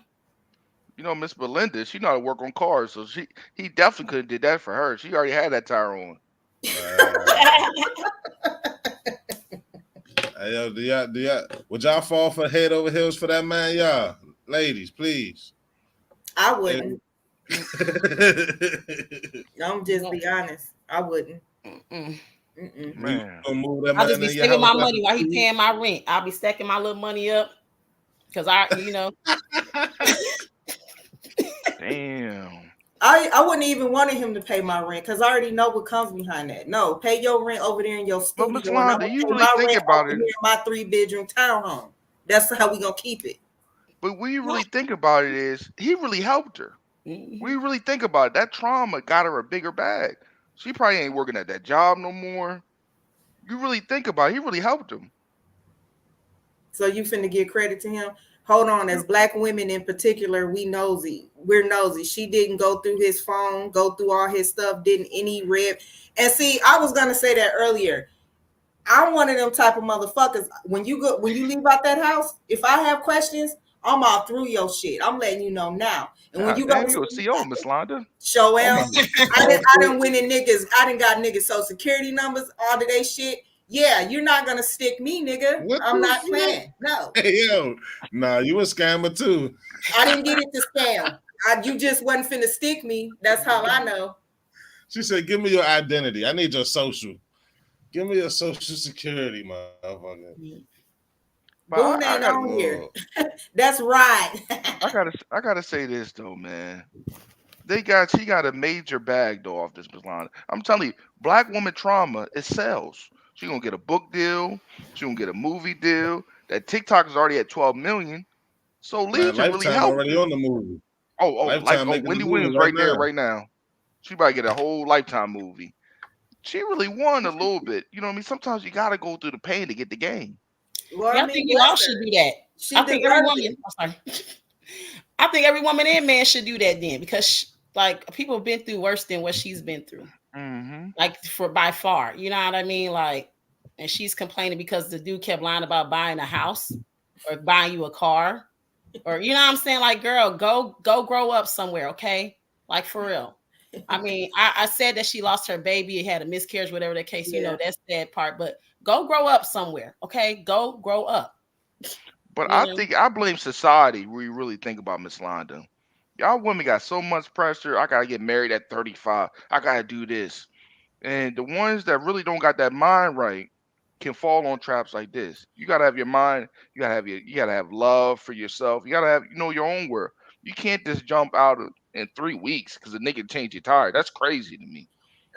Miss Belinda, she know how to work on cars, so he definitely could have did that for her. She already had that tire on. hey, yo, do y'all would y'all fall for head over heels for that man, y'all? Ladies, please. I Hey. wouldn't. I'm just be honest. I wouldn't. Mm-mm. You Man. gonna move that I'll just man be in your saving house my after money while he 2 paying my rent. I'll be stacking my little money up because Damn. I wouldn't even wanted him to pay my rent because I already know what comes behind that. No, pay your rent over there in your But Miss studio, and I'm Londa, gonna you pay really my think rent about over it. here in my 3-bedroom townhome. That's how we gonna keep it. But when you really think about it, is he really helped her? Mm-hmm. When you really think about it, that trauma got her a bigger bag. She probably ain't working at that job no more. You really think about it, he really helped him. So you finna give credit to him. Hold on, as black women in particular, we nosy. We're nosy. She didn't go through his phone, go through all his stuff, didn't any rip. And see, I was gonna say that earlier. I'm one of them type of motherfuckers. When you leave out that house, if I have questions, I'm all through your shit. I'm letting you know now. And when God you go damn, you a to CO, Miss Londa. show I'm am, about I to didn't win in niggas. I didn't got niggas social security numbers, all of they shit. Yeah, you're not gonna stick me, nigga. what I'm the not fuck? playing. No. Hey yo, nah, you a scammer too. I didn't get it to scam. You just wasn't finna stick me. That's how I know. She said, "Give me your identity. I need your social. Give me your social security, motherfucker." But Boone I ain't got on here. Lord. That's right. I gotta say this though, man. She got a major bag though off this Miss Londa. I'm telling you, black woman trauma, it sells. She gonna get a book deal. She gonna get a movie deal. That TikTok is already at 12 million. So Man, Legion really Lifetime helped already her. on the movie. Like Lifetime making the Wendy movie Williams right right there, now. right now. She about to get a whole Lifetime movie. She really won a little bit. You know what I mean? Sometimes you gotta go through the pain to get the game. Well, Yeah, I I think mean, we all bless should her. do that. She I think every deserved woman. it. I'm sorry. I think every woman and man should do that then because like people have been through worse than what she's been through. Mm-hmm. Like for by far, you know what I mean? Like, and she's complaining because the dude kept lying about buying a house or buying you a car, or you know what I'm saying? Like, girl, go grow up somewhere, okay? Like for real. I mean, I said that she lost her baby, had a miscarriage, whatever the case. Yeah. That's that part. But go grow up somewhere, okay? Go grow up. But You I know. think I blame society when you really think about Miss Londa. Y'all women got so much pressure. I gotta get married at 35. I gotta do this. And the ones that really don't got that mind right can fall on traps like this. You gotta have your mind. You gotta have love for yourself. You gotta have your own worth. You can't just jump out in 3 weeks because a nigga changed your tire. That's crazy to me.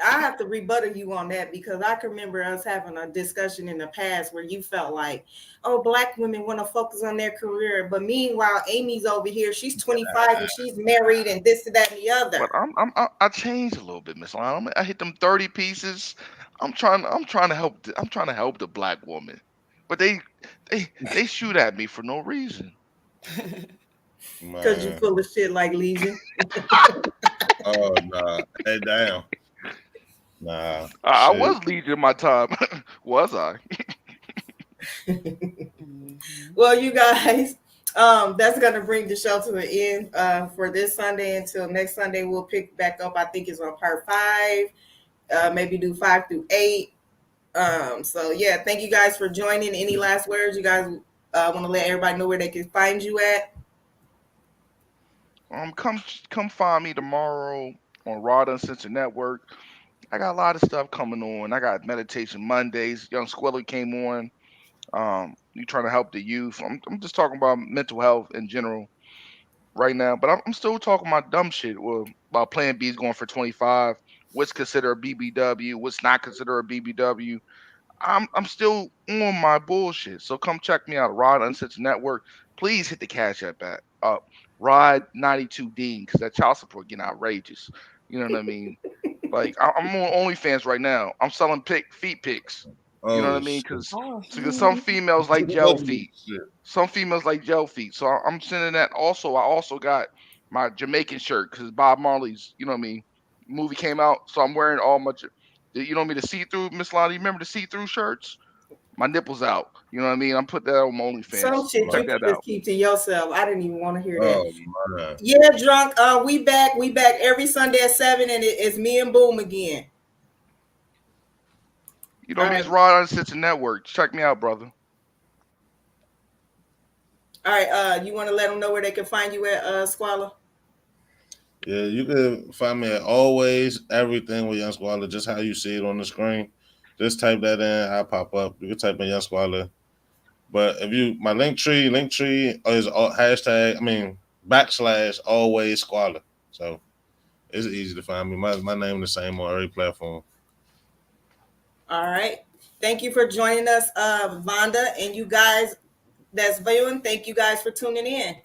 I have to rebuttal you on that because I can remember us having a discussion in the past where you felt like, oh, black women want to focus on their career. But meanwhile, Amy's over here. She's 25 and she's married and this, that, and the But other. I changed a little bit, Miss Lyon. I hit them 30 pieces. I'm trying to help. I'm trying to help the black woman, but they shoot at me for no reason. Because you Man. full of shit like Legion. Oh nah. Hey damn. Nah. I Shit. was leading my time, was I? Well, you guys, that's gonna bring the show to an end for this Sunday. Until next Sunday, we'll pick back up. I think it's on part 5. Maybe do 5 through 8. So yeah, thank you guys for joining. Any last words? You guys want to let everybody know where they can find you at? Come find me tomorrow on Rod Uncensored Network. I got a lot of stuff coming on. I got meditation Mondays. Young Squiller came on. You trying to help the youth. I'm just talking about mental health in general right now, but I'm still talking about dumb shit. Well, about Plan B's going for 25. What's considered a BBW? What's not considered a BBW? I'm still on my bullshit. So come check me out, Rod Uncensored Network. Please hit the cash app at Rod 92 Dean because that child support getting outrageous. You know what I mean? Like I'm on OnlyFans right now. I'm selling feet pics. You know what Oh I mean? shit. Because Oh. some females like gel Oh feet. shit. Some females like gel feet. So I'm sending that. Also, I also got my Jamaican shirt because Bob Marley's, you know what I mean, movie came out. So I'm wearing all my, you know what I mean, the see-through, Miss Londa, you remember the see-through shirts? My nipples out. You know what I mean? I'm put that on my OnlyFans. Some shit Check you can that just out. keep to yourself. I didn't even want to hear that. Oh man. Yeah, drunk. We back. We back every Sunday at 7, and it's me and Boom again. You know All what I mean? right. It's Raw Uncensored Network. Check me out, brother. All right. You want to let them know where they can find you at, Squalor? Yeah, you can find me at always everything with Young Squalor, just how you see it on the screen. Just type that in, I'll pop up. You can type in Young Squalor. But if you my link tree is hashtag, / always squalor. So it's easy to find me. My name is the same on every platform. All right. Thank you for joining us, Vonda, and you guys that's viewing. Thank you guys for tuning in.